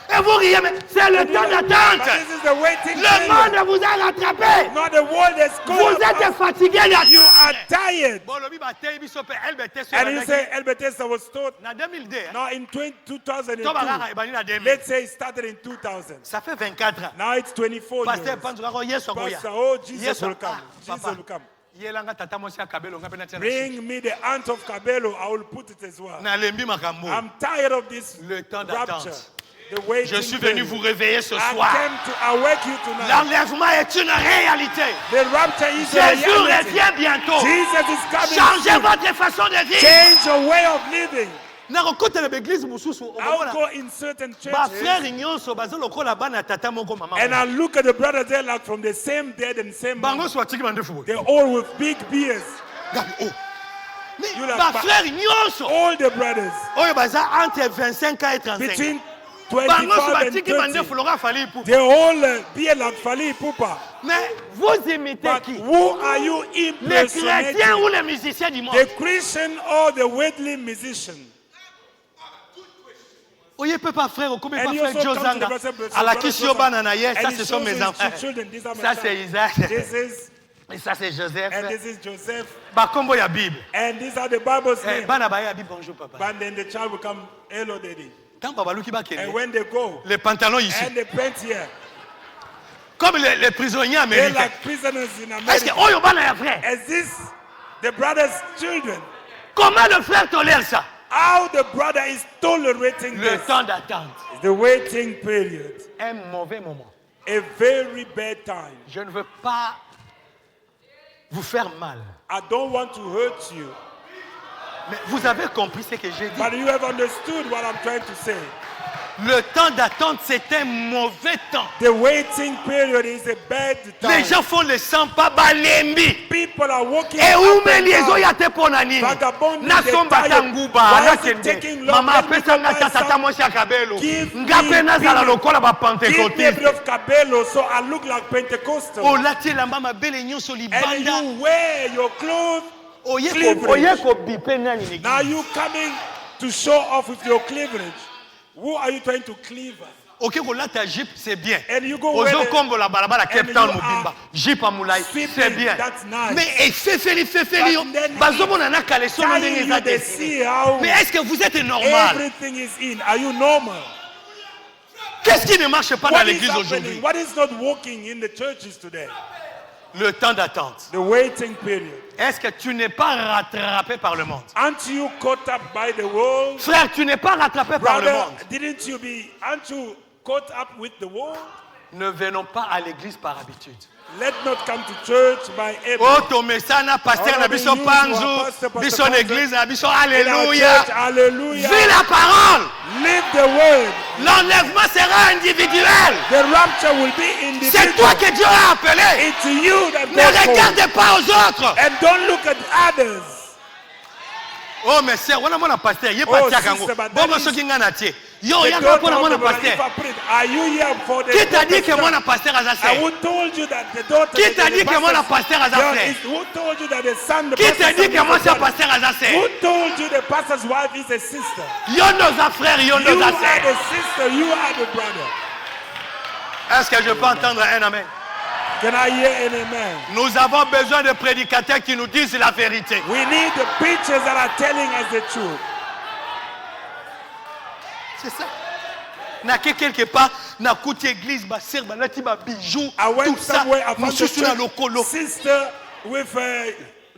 Et vous riez, mais c'est le temps but d'attente. this is the waiting Le period. monde vous a rattrapé. Not the world is Vous called. êtes fatigué là. You are tired. Bon, le bataille biso pe LBT sur And you say El Bethesda was taught. na 2002. Now in 2002, To bakaka ebani na 2000. let's say it started in 2000. Ça fait 24 ans. Now it's 24 Pasteur years. Panzuka ko yeso ko ya. Pastor, oh, Jesus Yeso will come. Jesus papa. will come. Yelanga tata mosi akabelo ngape na tena. Bring me the aunt of Kabelo. I will put it as well. Na lembi makambo. I'm tired of this Le temps rapture. d'attente. The waiting Je suis venu period. vous réveiller ce I soir. came to awake you tonight. L'enlèvement est une réalité. The rapture is a Jésus reality. revient bientôt. Jesus is coming Changez soon. votre façon de vivre. Change your way of living. Na kokotela l'église mususu. I'll go in certain Ba churches frère nyonso bazo lokola bana tata moko mama. and I look at the brothers there like from the same dad and same Bango mom. swatiki bandefu. They're all with big beards. Oh. Mais You like ba ba- frère nyonso. All the brothers Oyo baza entre 25 ans et 35. between Bango 25 and swatiki bandefu 30. loka fali pou. They all beard like Fali Pupa. Mais vous imitez But qui? who are you Les impersonating? chrétiens ou les musiciens du monde? The Christian or the worldly musician? Oye papa frère, okome And pas you frère also Joe come to the Zanga. brother, À la brother Kishio Joseph. Banana, yes, And ça he ce sont shows mes his enfants. children, these are my Ça sons. c'est Isaac. This is, Et ça c'est Joseph. and this is Joseph. Bakombo ya Bible. And these are the Bible's Eh, names. bana baya Bible bonjour papa. But then the child will come, hello daddy. Tant baba luki ba And kende. when they go, Les pantalons ici. and they print here, Comme les prisonniers they're américains. like prisoners in Est-ce que America. oyo bana ya frère? Is this the brother's children? Comment le frère tolère ça? How the brother is tolerating Le this? temps d'attente. The waiting period. Un mauvais moment. A very bad time. Je ne veux pas vous faire mal. I don't want to hurt you. Mais vous avez compris ce que j'ai dit. But you have understood what I'm trying to say. Le temps d'attente, c'est un mauvais temps. The waiting period is a bad Les time. gens font le sang pas balembi. People are walking Et où up me and liaison down. ya te pona nini? Vagabonding, Na they somba tired. tanguba Why na is it taking kende. long? Mama Let me apesa go nga buy tata some. mwasi ya kabelo. Give Nga me pe nazala billion. lokola ba Give me a bit pentecôtiste. of cabello so I look like Pentecostal. Olati elamba mabele nyonso And libanda. you wear your clothes. Oye cleavage. ko bipe nani ni. Now you coming to show off with your cleavage. Who are you trying to cleave? Ok kolata jeep c'est bien. And you go wear Ozo it, kombo la balabala Cape and Town you mobimba. are Jeep amulai sweeping, c'est bien. that's nice. Mais fefeli But then bazomona na kaleso na ndenge Tying eza you, they dessiné. see how Mais est-ce que vous êtes normal? everything is in. Are you normal? Qu'est-ce qui ne marche pas dans What is l'église aujourd'hui? happening? What is not working in the churches today? Le temps d'attente. The waiting period. Est-ce que tu n'es pas rattrapé par le monde? Aren't you caught up by the world? Frère, tu n'es pas rattrapé par le Brother, monde. aren't you caught up with the world? Ne venons pas à l'église par habitude. Let not come to church by Oh, habit. ton message, pasteur, na biso All of the panzu, news, pastor, biso pastor, l'église, na biso In our alléluia. church, hallelujah. Vis la parole. Live the word. L'enlèvement sera individuel. The rapture will be C'est individual. toi que Dieu a appelé. It's you that Ne God called. regarde pas aux autres. And don't look at others. Oh, mais c'est, on a mon pasteur, il est Oh, parti à sister, Kango. but Bon, that ce qui ngana tie. Yo, The il y a daughter pas mon of the brother, if pasteur. I pray, are you here for the Qui t'a dit que daughter? mon pasteur a I fait? who told you that the daughter Qui t'a the dit que mon pasteur a girl fait? is- Who told you that the son the Qui t'a pastor's dit son que is mon a brother? pasteur a Who fait? told you the pastor's wife is a sister? Yo nos frères, yo You nos are sœurs. the sister, you are the brother. Est-ce que je peux entendre un amen? Can I hear an amen? Nous avons besoin de prédicateurs qui nous disent la vérité. We need the preachers that are telling us the truth. C'est ça. Na quelque part, na côté église, ba sœur, ba lati ba bijoux, I went tout ça. somewhere, I Nous found a sommes na lokolo. sister with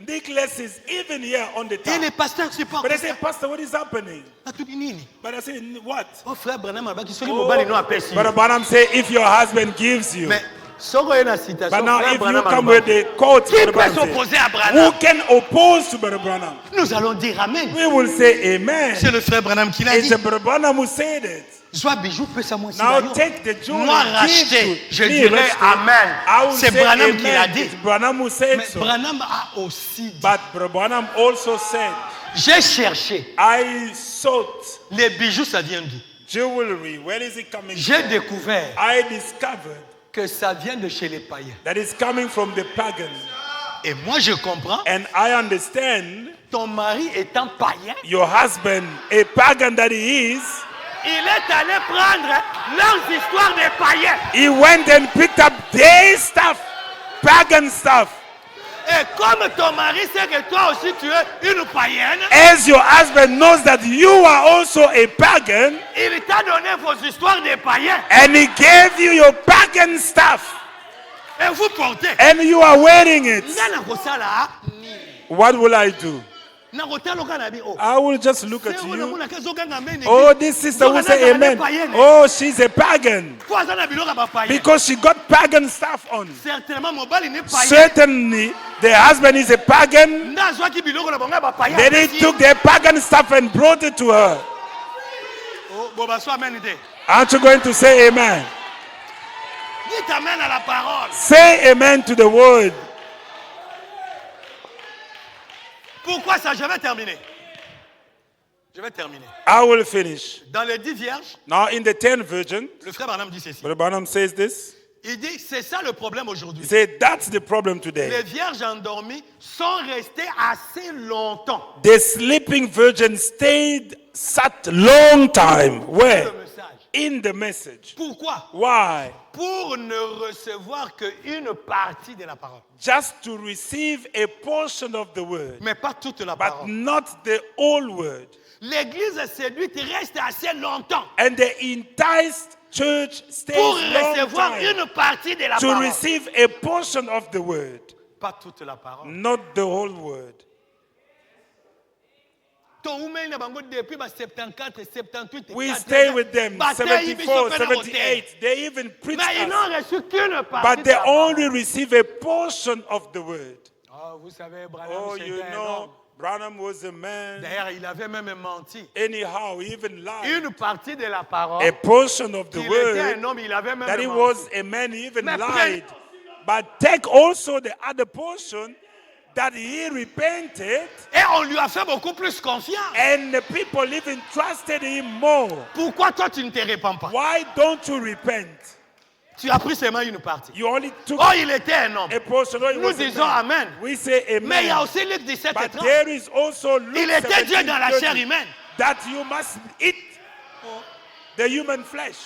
necklaces even here on the Et top. les pasteurs, c'est pas But I comme say, ça. Pastor, what is happening? Na tout nini. But I say, what? Oh frère Branham, alobaki soki mobali no apesi. But Branham say, if your husband gives you. Mais soko ye na citation, But now frère if you Branham come with alobaki. the quote, Qui Brother peut Branham s'opposer say, à who Branham? can oppose to Brother Branham? Nous allons dire amen. We will say amen. C'est le frère Branham qui l'a It's dit. the Brother Branham who said it. Sois bijou, pesa moi si Now d'ailleurs. take the jewelry. Moi give racheté, to je me, dirais racheté. amen. I will C'est say Branham amen. qui l'a dit. It's Branham who said Mais so. Branham a aussi dit. But Brother Branham also said, J'ai cherché. I sought Les bijoux, ça vient d'où? jewelry. Where is it coming J'ai from? découvert I discovered que ça vient de chez les païens. that it's coming from the pagan. Et moi, je comprends. And I understand Ton mari étant païen, your husband, a pagan that he is, il est allé prendre leurs histoires des païens. he went and picked up their stuff, pagan stuff. Et comme ton mari sait que toi aussi tu es une païenne, As your husband knows that you are also a pagan, il t'a donné vos histoires des païens. and he gave you your pagan stuff, Et vous portez. and you are wearing it. Nga na kosala, What will I do? na kotala oka na bi, oh. I will just look at C'est you. oyo mona kazo ganga mene. Oh, this sister will say amen. Oh, she's a pagan. Po aza na biloko ba païen. Because she got pagan stuff on. Certainement mobali ne païen. Certainly, the husband is a pagan. Nda zwaki biloko na bango ba païen. Then he took their pagan stuff and brought it to her. Oh, bo ba so amen te. Aren't you going to say amen? Dites amen à la parole. Say amen to the word. Pourquoi ça? Je vais terminer. Je vais terminer. I will finish. Dans les 10 vierges, Now, in the 10 virgins, le frère Branham dit ceci. Brother Branham says this. Il dit, c'est ça le problème aujourd'hui. He said, that's the problem Les today. vierges endormies sont restées assez longtemps. The sleeping virgin sat long time. Where? Le message. In the message. Pourquoi? Why? Pour ne recevoir qu'une partie de la parole. Just to receive a portion of the word, Mais pas toute la but parole. not the whole word. L'église séduite reste assez longtemps And the enticed church stays pour long recevoir time une partie de la to parole. receive a portion of the word, Pas toute la parole. not the whole word. Depuis 74, 78, We stay with them 74, 78. They even preach Mais ils us, n'ont reçu qu'une partie but de they la parole. only receive a portion of the word. Oh, vous savez, Branham, Oh, c'était you un know, homme. Branham was a man. D'ailleurs, il avait même menti. Anyhow, he even lied. Une partie de la parole, A portion of the qu'il était un word homme, il avait même that he menti. was a man, he even Mais lied. But take also the other portion that he repented, Et on lui a fait beaucoup plus confiance. and the people even trusted him more. Pourquoi toi, tu ne te répands pas? Why don't you repent? Tu as pris seulement une partie. You only took Oh, il était un homme. a portion. Oh, he Nous was a disons man. Amen. We say Mais il y a amen. aussi Luc 17 et But 30. there is also Luke Il était Dieu 17, dans la 30, chair humaine. that you must eat the human flesh.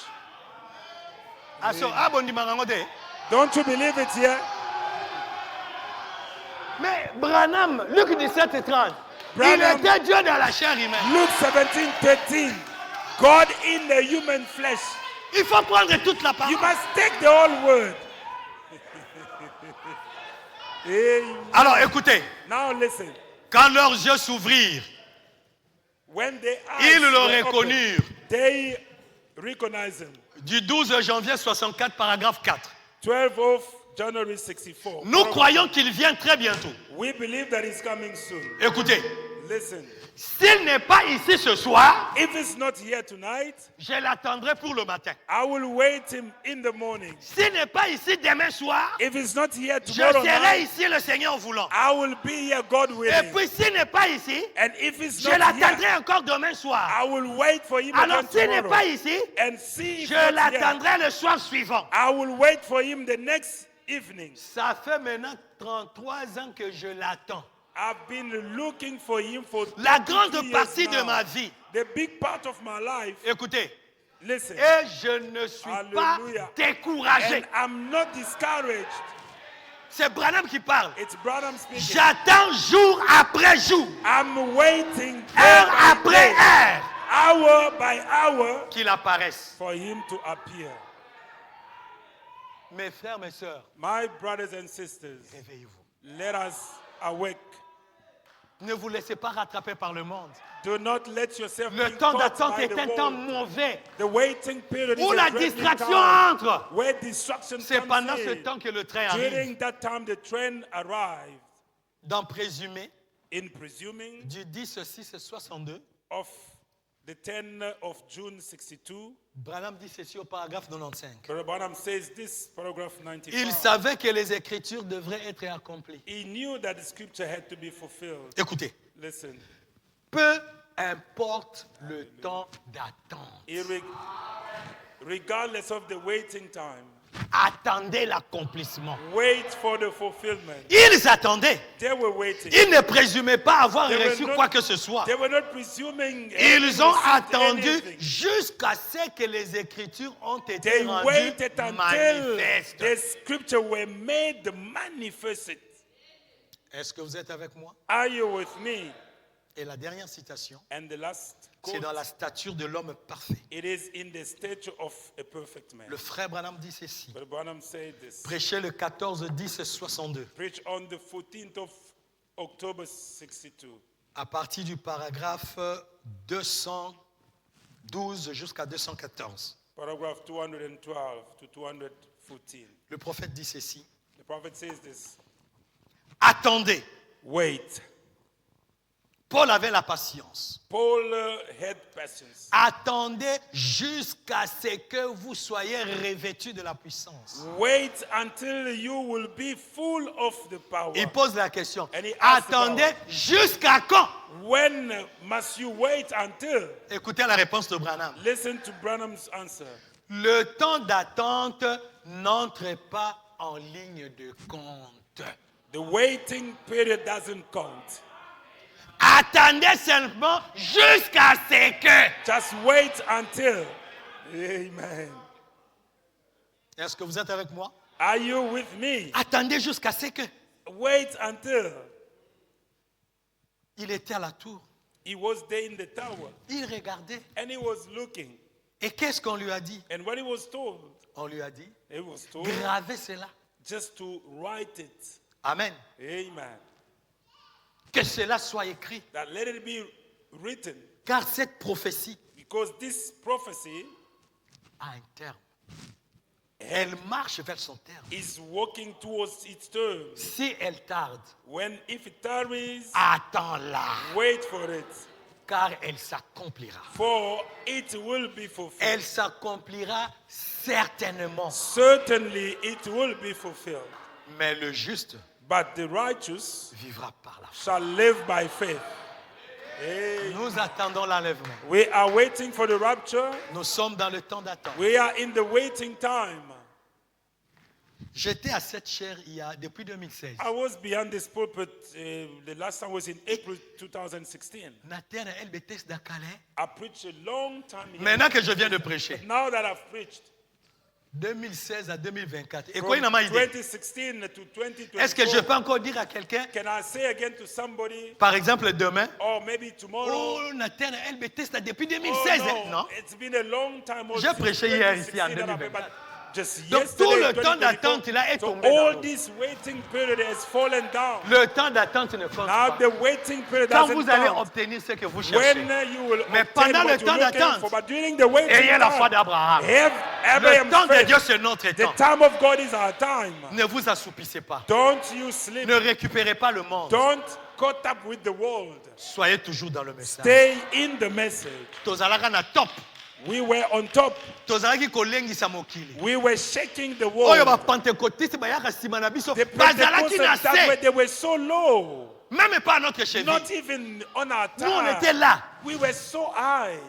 Don't you believe it here? Mais Branham, Luc 17 et 30, il Branham- était Dieu dans la chair humaine. Luke 17, 13. God in the human flesh. Il faut prendre toute la You parole. must take the whole word. Amen. Alors écoutez, Now listen. quand leurs yeux s'ouvrirent, When they ils le were opened, reconnurent. they recognized him. Du 12 janvier 64, paragraphe 4. 12 of January 64. Nous croyons qu'il vient très bientôt. We believe that he's coming soon. Écoutez, Listen. s'il n'est pas ici ce soir, If he's not here tonight, je l'attendrai pour le matin. I will wait him in the morning. S'il n'est pas ici demain soir, If he's not here je tomorrow serai night, ici le Seigneur voulant. I will be here, God Et willing. puis s'il n'est pas ici, And if he's je not l'attendrai here, encore demain soir. I will wait for him Alors again s'il n'est tomorrow. pas ici, And see if je not here, l'attendrai le soir suivant. I will wait for him the next evening. Ça fait maintenant 33 ans que je l'attends. I've been looking for him for La 23 grande years partie de now. ma vie. The big part of my life. Écoutez, Listen. et je ne suis pas Hallelujah. découragé. And I'm not discouraged. C'est Branham qui parle. It's Branham speaking. J'attends jour après jour, I'm waiting heure day by après day, heure, hour by hour, qu'il apparaisse. for him to appear. Mes frères, mes sœurs, My brothers and sisters, réveillez-vous. let us awake. Ne vous laissez pas rattraper par le monde. Do not let yourself Le be temps caught d'attente by est the un temps world. mauvais The waiting period où is la a dreadful distraction time, entre. where distraction C'est comes pendant ce in. temps que le train arrive. During that time, the train arrived. Dans Présumé, In presuming du 10-6-62, of the 10 of June 62, Branham dit ceci au paragraphe 95. Brother Branham says this, paragraph 95. Il savait que les Écritures devraient être accomplies. He knew that the scripture had to be fulfilled. Écoutez, Listen, peu importe le temps d'attente, regardless of the waiting time, attendez l'accomplissement. wait for the fulfillment. Ils attendaient. They were waiting. Ils ne présumaient pas avoir They were reçu not- quoi que ce soit. They were not presuming. Ils ont received attendu anything. jusqu'à ce que les Écritures ont été They rendues waited until manifestes. the scripture were made manifested. Est-ce que vous êtes avec moi? Are you with me? Et la dernière citation, And the last c'est quote, dans la stature de l'homme parfait. it is in the stature of a perfect man. Le frère Branham dit ceci. But Branham said this. Prêchez le 14-10-62. Preach on the 14th of October 62. À partir du paragraphe 212 jusqu'à 214. Paragraph 212 to 214. Le prophète dit ceci. The prophet says this. Attendez. Wait. Paul avait la patience. Paul had patience. Attendez jusqu'à ce que vous soyez revêtus de la puissance. Wait until you will be full of the power. Il pose la question. And he asked Attendez about- jusqu'à quand? When must you wait until? Écoutez la réponse de Branham. Listen to Branham's answer. Le temps d'attente n'entre pas en ligne de compte. The waiting period doesn't count. Attendez seulement jusqu'à ce que. Just wait until. Amen. Est-ce que vous êtes avec moi? Are you with me? Attendez jusqu'à ce que. Wait until. Il était à la tour. He was there in the tower Il regardait. and he was looking. Et qu'est-ce qu'on lui a dit? And what he was told, On lui a dit, he was told gravez cela. just to write it. Amen. Amen. Que cela soit écrit. That let it be written. Car cette prophétie Because this prophecy a un terme. Elle marche vers son terme. is walking towards its term. Si elle tarde, If it tarries, attends-la, wait for it, car elle s'accomplira. for it will be fulfilled. Elle s'accomplira certainement. Certainly it will be fulfilled. Mais le juste But the righteous vivra par la foi. shall live by faith. Hey. Nous attendons l'enlèvement. We are waiting for the rapture. Nous sommes dans le temps d'attente. We are in the waiting time. J'étais à cette chaire depuis 2016. I was behind this pulpit. The last time was in April 2016. Nathan elle bêtise de Calais. I preached a long time here. Maintenant que je viens de prêcher, Now that I've preached, 2016 à 2024. Et from quoi il n'a pas idée? 2016 to 2024, Est-ce que je peux encore dire à quelqu'un, can I say again to somebody, par exemple demain, or maybe tomorrow, oh Nathan elle bêtise depuis oh 2016, no, non? it's been a long time. J'ai prêché hier ici en 2024. Just Donc yesterday, tout le temps 2024, d'attente là est so tombé. dans all l'eau. this waiting period has fallen down. Le temps d'attente ne compte Now pas. the waiting period Quand doesn't vous allez count. obtenir ce que vous When cherchez, you will Mais obtain pendant what le temps you're looking d'attente, for, but during the waiting ayez la foi time, d'Abraham. have Le Abraham's temps de faith. Dieu c'est notre The temps. time of God is our time. Ne vous assoupissez pas. Don't you sleep. Ne récupérez pas le monde. Don't caught up with the world. Soyez toujours dans le message. Stay in the message. Tozalaka na top. We were on top. Tozalaki kolengisa mokili. We were shaking the Oyo world. ba pentecôtiste bayaka sima na biso. The Bazalaki na Pentecostals, that way, se. they were so low. Même pas à notre cheville. Not even on our Nous on time. était là. We were so high.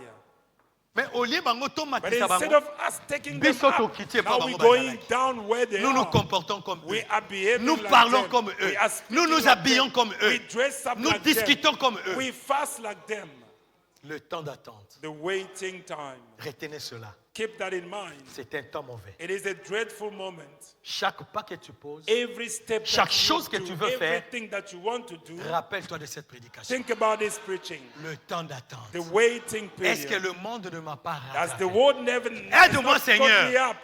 Mais au lieu bango But tomatisa instead bango, of us taking them biso up, tokiti pa now we're bango going bazalaki. down where they Nous nous are. comportons comme eux. We are behaving Nous like parlons them. comme eux. We are Nous speaking nous like habillons them. comme eux. We dress up Nous like discutons them. comme eux. We fast like them. Le temps d'attente. The waiting time. Retenez cela. Keep that in mind. C'est un temps mauvais. It is a dreadful moment. Chaque pas que tu poses, Every step Chaque that you chose que do, tu veux faire, everything that you want to do, rappelle-toi de cette prédication. think about this preaching. Le temps d'attente. The waiting Est-ce que period. le monde ne m'a pas As the rattrapé? world never Aide-moi, has not caught Seigneur, me up.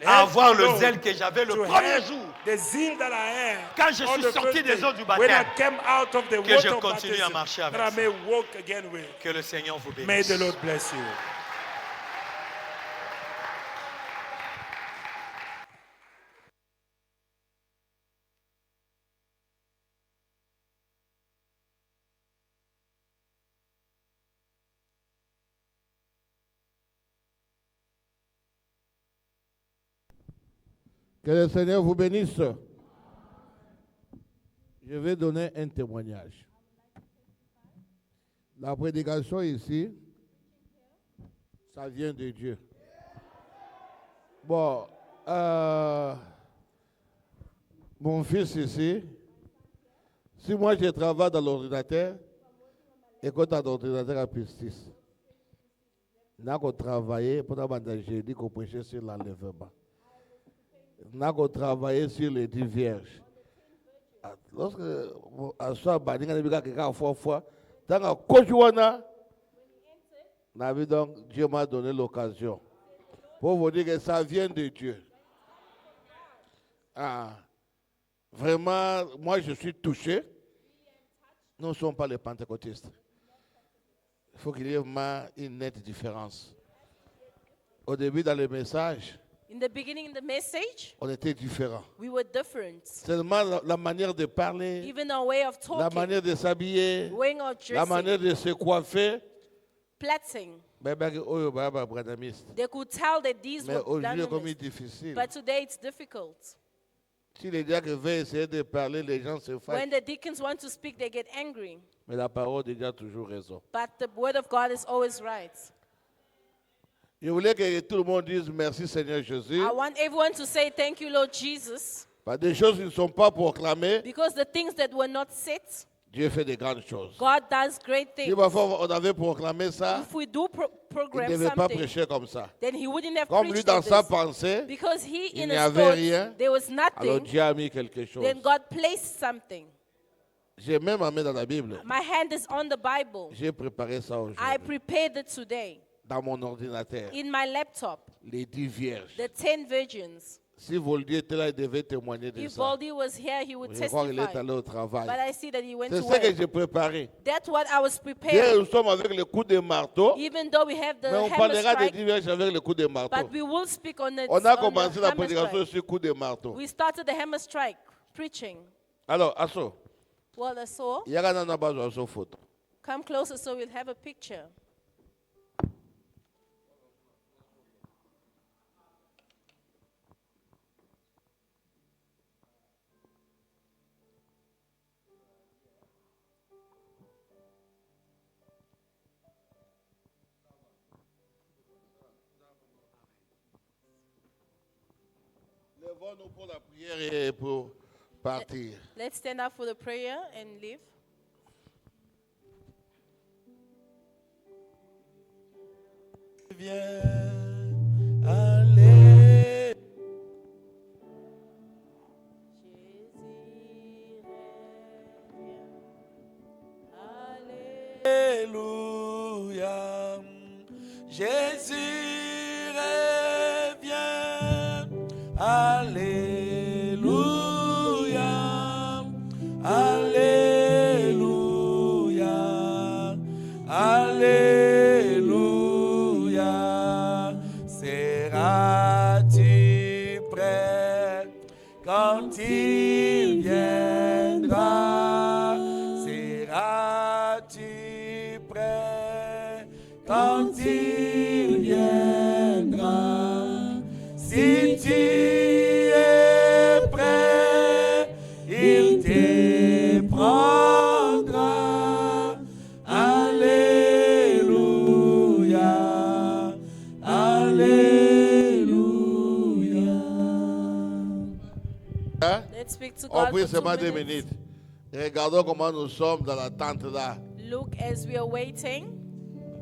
à Help avoir me, le Lord, zèle que j'avais le to premier have jour. the zeal that I had Quand je on suis the sorti first des day, eaux du when I baptême, came out of the que je water of continue à baptism, marcher avec that I ça. may walk again with. Que le Seigneur vous May bénisse. the Lord bless you. Que le Seigneur vous bénisse. Je vais donner un témoignage. La prédication ici, ça vient de Dieu. Bon, mon fils ici, si moi je travaille dans l'ordinateur, et quand dans l'ordinateur à Pistis, n'a qu'on travailler pour jeudi qu'on prêchait sur l'enlèvement. N'a qu'on travailler sur les 10 vierges. Lorsque à soi baninga ne bika quelqu'un fois dans un cojuana, donc Dieu m'a donné l'occasion pour vous dire que ça vient de Dieu. Ah, vraiment, moi je suis touché. Nous ne sommes pas les pentecôtistes. Il faut qu'il y ait une nette différence. Au début, dans le message, In the beginning, in the message, on était différents. we were different. Seulement la manière de parler, Even our way of la talking, manière de s'habiller, wearing our la manière dressing, de se coiffer. plaiting. They They could tell that these Mais were aujourd'hui, comme il est dynamics. difficile. But today it's difficult. Si les diacres veulent essayer de parler, les gens se When fâchent. the deacons want to speak, they get angry. Mais la parole de Dieu a toujours raison. But the word of God is always right. Je voulais que tout le monde dise merci Seigneur Jésus. I want everyone to say thank you, Lord Jesus, Parce que des choses qui ne sont pas proclamées, because the things that were not said, Dieu fait de grandes choses. God does great Si things. parfois on avait proclamé ça, If we do il ne program devait pas something, prêcher comme ça. then he wouldn't have Comme lui, preached dans like sa this. pensée, Because he, il in n'y his avait thoughts, rien. there was alors nothing. Dieu a mis quelque chose. Then God placed something. J'ai même amené dans la Bible. My hand is on the Bible. J'ai préparé ça I aujourd'hui. prepared it today Dans mon ordinateur. in my laptop. Les 10 vierges. The 10 virgins. Si Voldy était là, il devait témoigner de If ça. Voldy was here, he would Je crois qu'il est testify. allé au But travail. I see that he went C'est to ce que work. j'ai préparé. That's what I was Hier, preparing. nous sommes avec le coup de marteau, Even though we have the mais on hammer parlera de strike, dimanche avec le coup de marteau. but we will speak on it. On a on the commencé la hammer prédication strike. sur coup de marteau. We started the hammer strike preaching. Alors, Asso, Well, that's all. il y a un besoin de photo. Come closer so we'll have a picture. Levons-nous pour la prière et pour partir. Let's stand up for the prayer and leave. Viens, allez. Alléluia. Jésus revient. Alléluia. Alléluia. Alléluia. Seras-tu prêt quand il viendra? Seras-tu prêt quand il viendra? Si tu es prêt, il te prendra. Alléluia. Alléluia. Hein? Let's speak to On God prie for seulement 2 2 minutes. minutes. Regardons comment nous sommes dans la tente là. Look as we are waiting.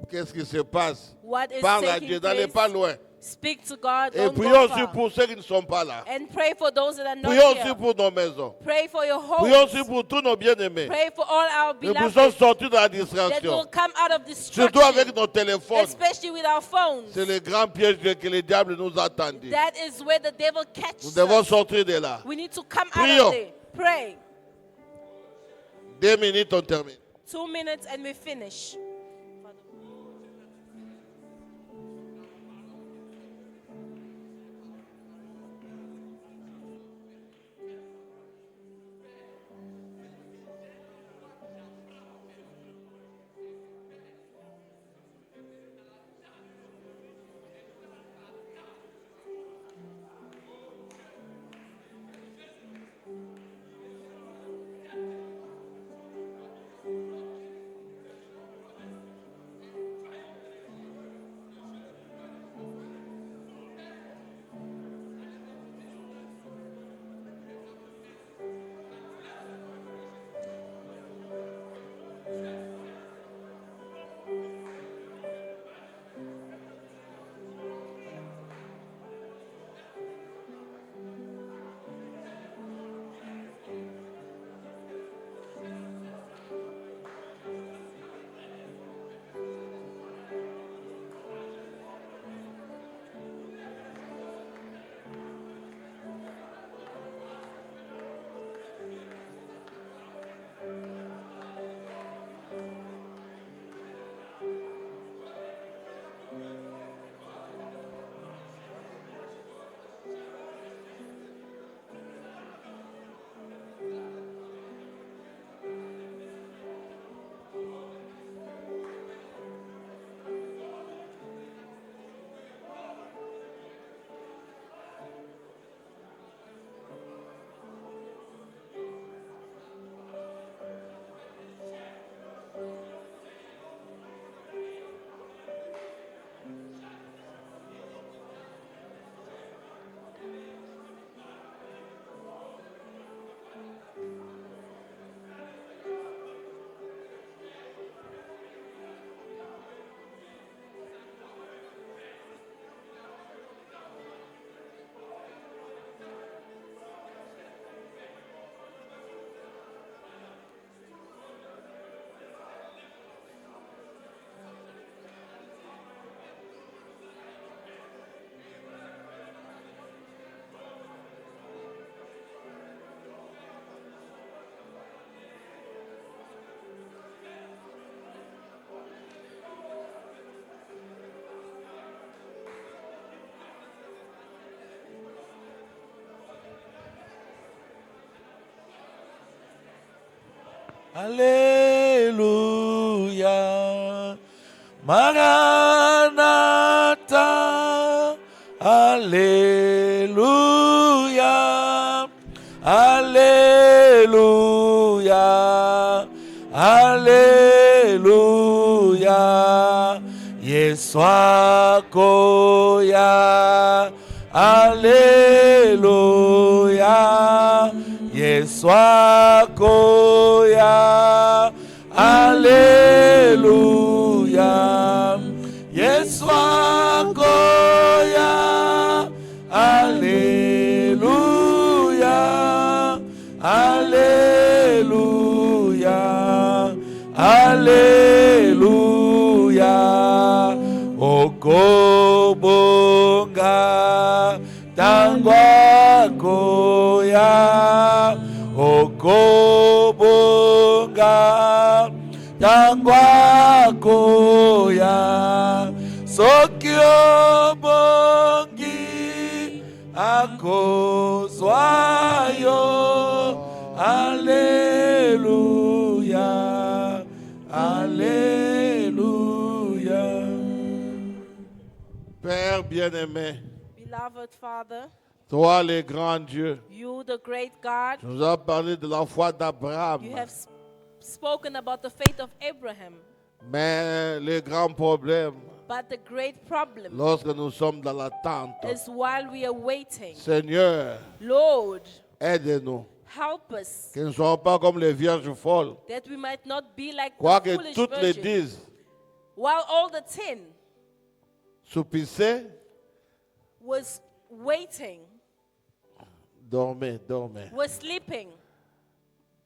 Qu'est-ce qui se passe? What is Parle à taking Dieu, n'allez place. pas loin. Speak to God. Et Don't prions go aussi far. pour ceux qui ne sont pas là. And pray for those that are not Prions aussi here. pour nos maisons. Pray for your Prions aussi homes. pour tous nos bien-aimés. Pray for all our Nous puissions beloved sortir de la that will distraction. come out of Surtout avec destruction, nos téléphones. especially with our phones. C'est le grand piège que le diable nous a tendu. That is where the devil Nous catches devons us. sortir de là. We need to come Prions. out of there. Pray. 2 minutes, on termine. 2 minutes and we finish. Alléluia. Maranatha. Alléluia. Alléluia. Alléluia. Yeswa koya. Alléluia. Yeswa koya. Alléluia. Yeswa koya. Alléluia. Alléluia. Alléluia. Okobonga tangwa koya. Okobonga tangwa koya. Sokyo bongi akozwayo. Alléluia. Alléluia. Père bien-aimé, Beloved Father, toi le grand Dieu, you, the great God, tu nous as parlé de la foi d'Abraham. you have spoken about the faith of Abraham. Mais le grand problème, But the great problem lorsque nous sommes dans l'attente, is while we are waiting, Seigneur, Lord, aide-nous. help us Que nous ne soyons pas comme les vierges folles. that we might not be like Quoi the que foolish toutes les virgin. 10 While all the 10 soupissaient, was waiting, dormaient, dormaient. was sleeping,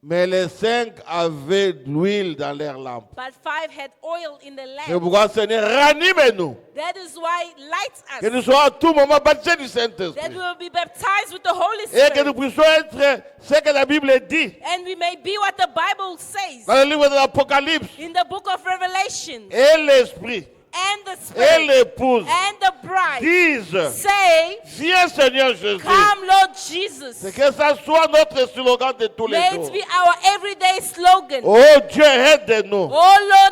Mais les 5 avaient de l'huile dans leurs lampes. but 5 had oil in the C'est lamp. pourquoi, Seigneur, ranime-nous. That is why light Que nous us, soyons à tout moment baptisés du that Saint-Esprit. we will be baptized with the Holy Et que nous Spirit, puissions être ce que la Bible dit and we may be what the Bible says dans le livre de l'Apocalypse. in the book of Revelation. Et l'Esprit And the et Spirit l'épouse and the bride disent, say, viens Seigneur Jésus. come Lord Jesus. C'est que ça soit notre slogan de tous les May jours. it be our everyday slogan. Oh Dieu, aide-nous Oh Lord,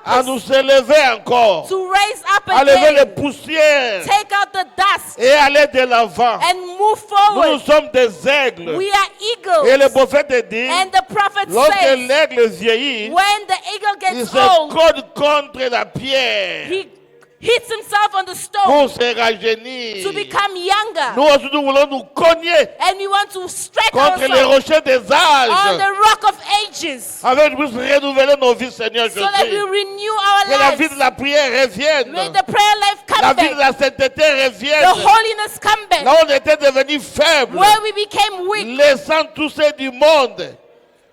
à help nous us élever encore, to raise up à lever les again, poussières take out the dust, et aller de l'avant. and move Nous forward. sommes des aigles. We are Et le eagles. prophète dit, And the prophet lorsque says, l'aigle vieillit, when the eagle il gets se old, code contre la pierre he hits himself on the stone pour se rajeunir. to become younger. Nous aussi, nous voulons nous cogner And we want to strike contre les ourselves rochers des on âges, the rock of ages, afin que nous puissions renouveler nos vies, Seigneur so that we Jésus. renew our Que la vie de lives. la prière revienne, May the prayer life la come vie de back, la sainteté the revienne. holiness come back, Là où on était devenu faible, where we became weak, laissant tous ceux du monde,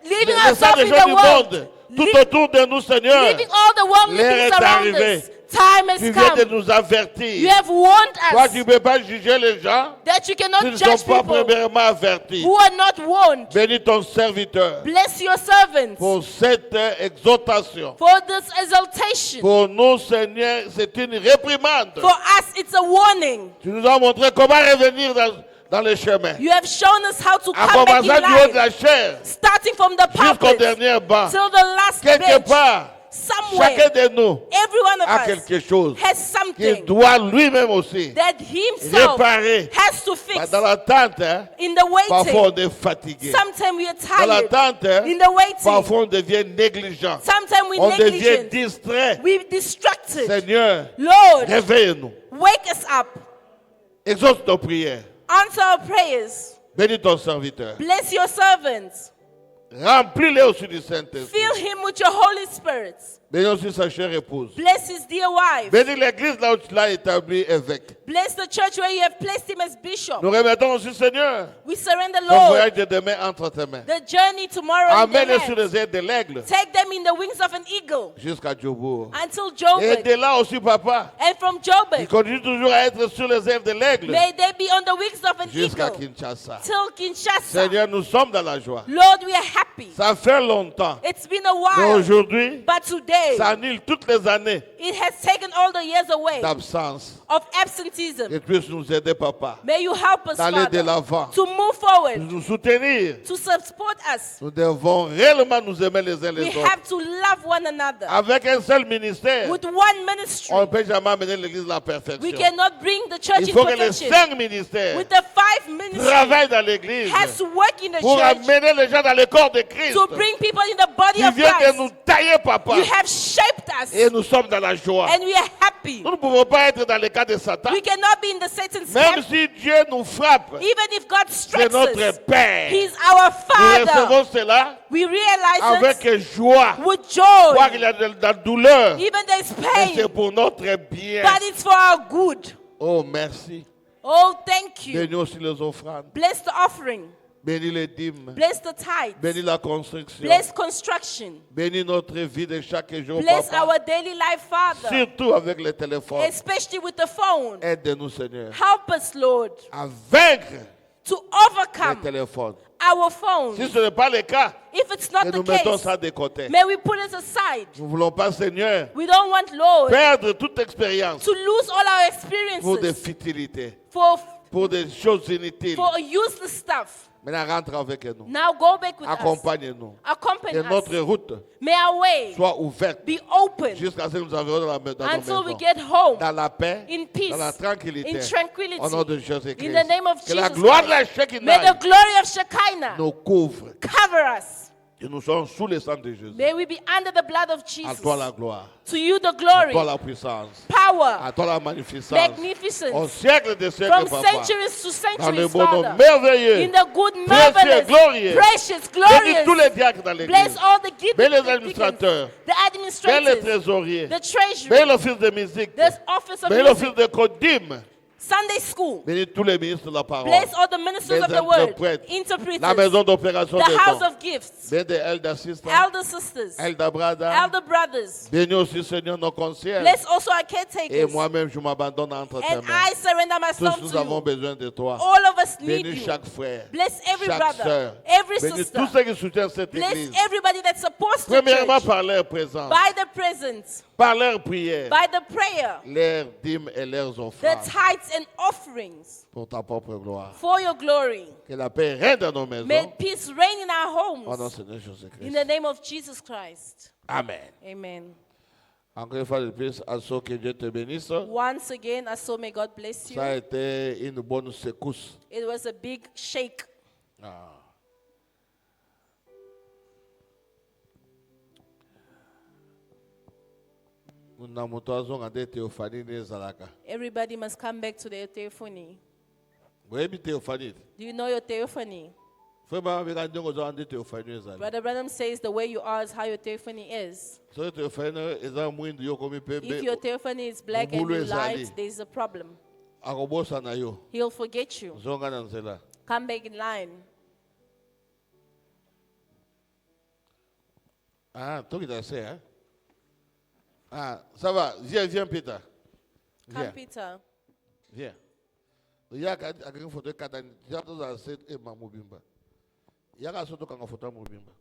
leaving laissant ourselves les in gens the du world, monde tout autour de nous, Seigneur. leaving all the worldly L'heure things est around arrivée. us. Time Tu has viens de come. nous avertir. You have warned Toi, us tu ne peux pas juger les gens that you qui cannot ne judge sont pas people premièrement avertis. who are not warned. Bénis ton serviteur Bless your servants pour cette exhortation. for this exaltation. Pour nous, Seigneur, c'est une réprimande. For us, it's a warning. Tu nous as montré comment revenir dans le chemin. You have shown us how to En come back in commençant du haut de life, la chair starting from the jusqu'au pulpit dernier banc. till the last Quelque bench. part, chacun Somewhere, de nous every one a of us quelque chose has qu'il something doit lui-même aussi that himself réparer. has to fix. Dans l'attente, hein, In the parfois on waiting, est fatigué. sometimes we are Dans tired. l'attente, hein, In the waiting, parfois on devient négligent. sometimes we On devient negligent. distrait. We distracted. Seigneur, Lord, réveille-nous. wake us up. Exauce nos prières. Answer our prayers. Bénis ton serviteur. Bless your servants. Remplis-les aussi du Saint-Esprit. Fill him with your Holy Spirit. Bénis aussi sa chère épouse. Bless his dear wife. Bénis l'église là où tu l'as établi évêque. Bless the church where you have placed him as bishop. Nous remettons aussi, Seigneur, We surrender, ton Lord, voyage de demain entre tes mains. the journey tomorrow in Amène-les the sur hands. les ailes de l'aigle Take them in the wings of an eagle jusqu'à Djobour. until Et Joburg. de là aussi, papa, And from il Joburg, continue toujours à être sur les ailes de l'aigle may they be on the wings of an jusqu'à eagle Kinshasa. till Kinshasa. Seigneur, nous sommes dans la joie. Lord, we are happy. Ça fait longtemps. It's been a Mais while, aujourd'hui, but today ça annule toutes les années It has taken all the years away d'absence. of absenteeism. Que tu puisses nous aider, Papa, May you help us, d'aller de Father, l'avant, to move de forward, nous soutenir. to support us. Nous devons réellement nous aimer les uns We les autres. have to love one another. Avec un seul ministère, With one ministry, on ne peut jamais amener l'Église à la perfection. we cannot bring the church Il in faut que les perfection. 5 ministères With the 5 ministries, travaillent dans l'Église has to work in the pour church amener les gens dans le corps de Christ. to bring people in the body Tu of viens de Christ. nous tailler, Papa, You have shaped us, et nous sommes dans la joie. and we are happy. Nous ne pouvons pas être dans le cas de Satan. We cannot be in the Satan's Même camp. si Dieu nous frappe, Even if God c'est strikes notre us, Père. He's our Nous Father. recevons cela We realize avec it joie. with Quoi joy. qu'il y a de la douleur, Even there's mais c'est pain, pour notre bien. but it's for our good. Oh, merci. Oh, thank you. Bénis aussi les offrandes. Bless the offering. Bénis les dîmes. Bless the tithes. Bénis la construction. Bless construction. Bénis notre vie de chaque jour, Bless Papa. our daily life, Father. Surtout avec les téléphones. Especially with the phone. Aide-nous, Seigneur, Help us, Lord, à vaincre to les overcome téléphones. our phones. Si ce n'est pas le cas, If it's que not nous the mettons case, ça de côté. may we put it aside. Nous ne voulons pas, Seigneur, We don't want, Lord, perdre toute expérience to lose all our pour des experiences futilités, for pour des choses inutiles. useless stuff. Maintenant, rentre avec nous. Now go back with us. Accompagne-nous. Accompany Que notre us. route May our way soit ouverte be open jusqu'à ce que nous arrivions dans nos until we maisons. get home Dans la paix, in peace, dans la tranquillité. in tranquility. Au nom de Jésus-Christ. In the name of Que la Jesus gloire de la Christ. May Shekinah the glory of Shekinah nous couvre. cover us. Que nous sommes sous le sang de Jésus. May we be under the blood of À Jesus. toi la gloire. To you the À glory, toi la puissance. power, À toi la magnificence. Au magnificence, siècle des siècles, from Papa. centuries to Dans le centuries, bon nom Father. merveilleux. In the good, Précieux, marvelous, glorieux. precious, Bénis tous les glorious. diacres dans Bless l'église. all the gifts, Bénis les administrateurs. the Bénis les administrators, trésoriers. the Bénis treasury, l'office de musique. the office of Bénis music, l'office de codime. Sunday school. Bénis tous les ministres de la parole. Bless all the ministers Les of the word, interprètes. La interpreters, maison d'opération the des house dons. of gifts, Bénis des elder sisters. elder sisters, Elder brother. elder brothers. Bénis aussi, Seigneur, nos concierges. Bless also our Et caretakers. moi-même, je m'abandonne entre tes And mains. I surrender Tous myself nous to avons you. besoin de toi. All of us need Bénis you. chaque frère. Bless every Chaque brother, sœur. every Bénis sister. tous ceux qui soutiennent cette Bless église. everybody that supports the Premièrement, church par leur présence, by the presence, par leur prière, by the prayer, leurs dîmes et leurs the offrandes tithes and offerings pour ta propre gloire. for your glory. Que la paix règne dans nos maisons. May peace reign in our Au nom homes. de Seigneur Jésus-Christ. In the name of Jesus Christ. Amen. Amen. Encore une fois de plus, à ceux que Dieu te bénisse. Once again, I so may God bless you. Ça a été une bonne secousse. It was a big shake. Na moto azonga nde Théophanie nde ezalaka. Everybody must come back to their theophany. Boyebi Théophanie. Do you know your theophany? Vraiment beka ndenge ozala nde Théophanie ezali. Brother Branham says the way you are is how your theophany is. Soki Théophanie eza mwindu yo komi If pembe, your theophany is black and Mubulu you ezali. light, there's a problem. akobosana yo. He'll forget you. Zonga na nzela. Come back in line. Ah, toi qui t'as fait, hein? Ah, ça va. Viens, Peter. Come, Viens, Peter. viens. Il y a une photo de Katani. Il y a deux ans, c'est Emma Mobimba. Il y a une photo de Mobimba.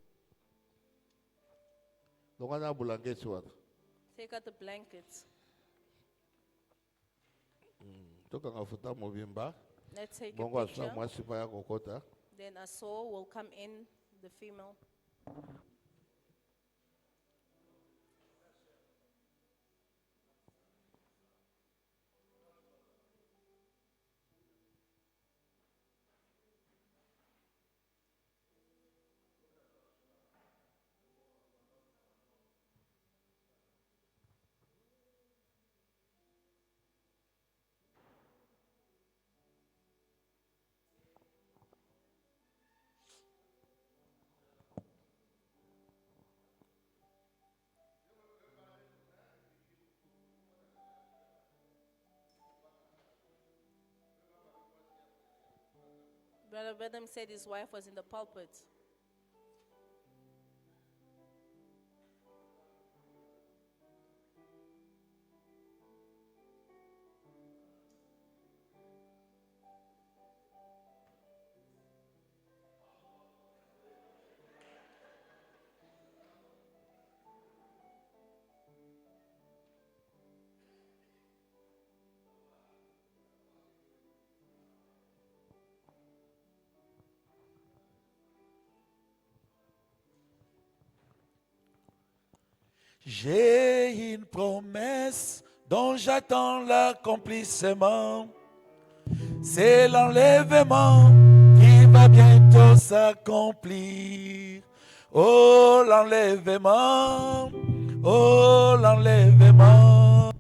Donc, on a un boulanguet sur toi. Take out the blankets. Donc, on a une photo de Mobimba. Let's take Bon, a on picture. moi, c'est pas un kokota. Then a soul will come in, the female. Brother Branham said his wife was in the pulpit. J'ai une promesse dont j'attends l'accomplissement. C'est l'enlèvement qui va bientôt s'accomplir. Oh, l'enlèvement, oh, l'enlèvement.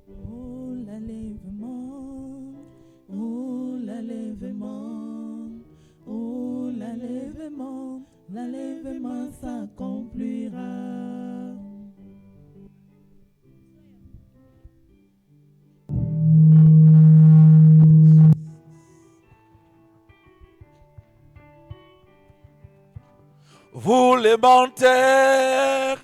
Oh l'enlèvement, oh l'enlèvement, oh l'enlèvement, l'enlèvement s'accomplira. Vous les menteurs,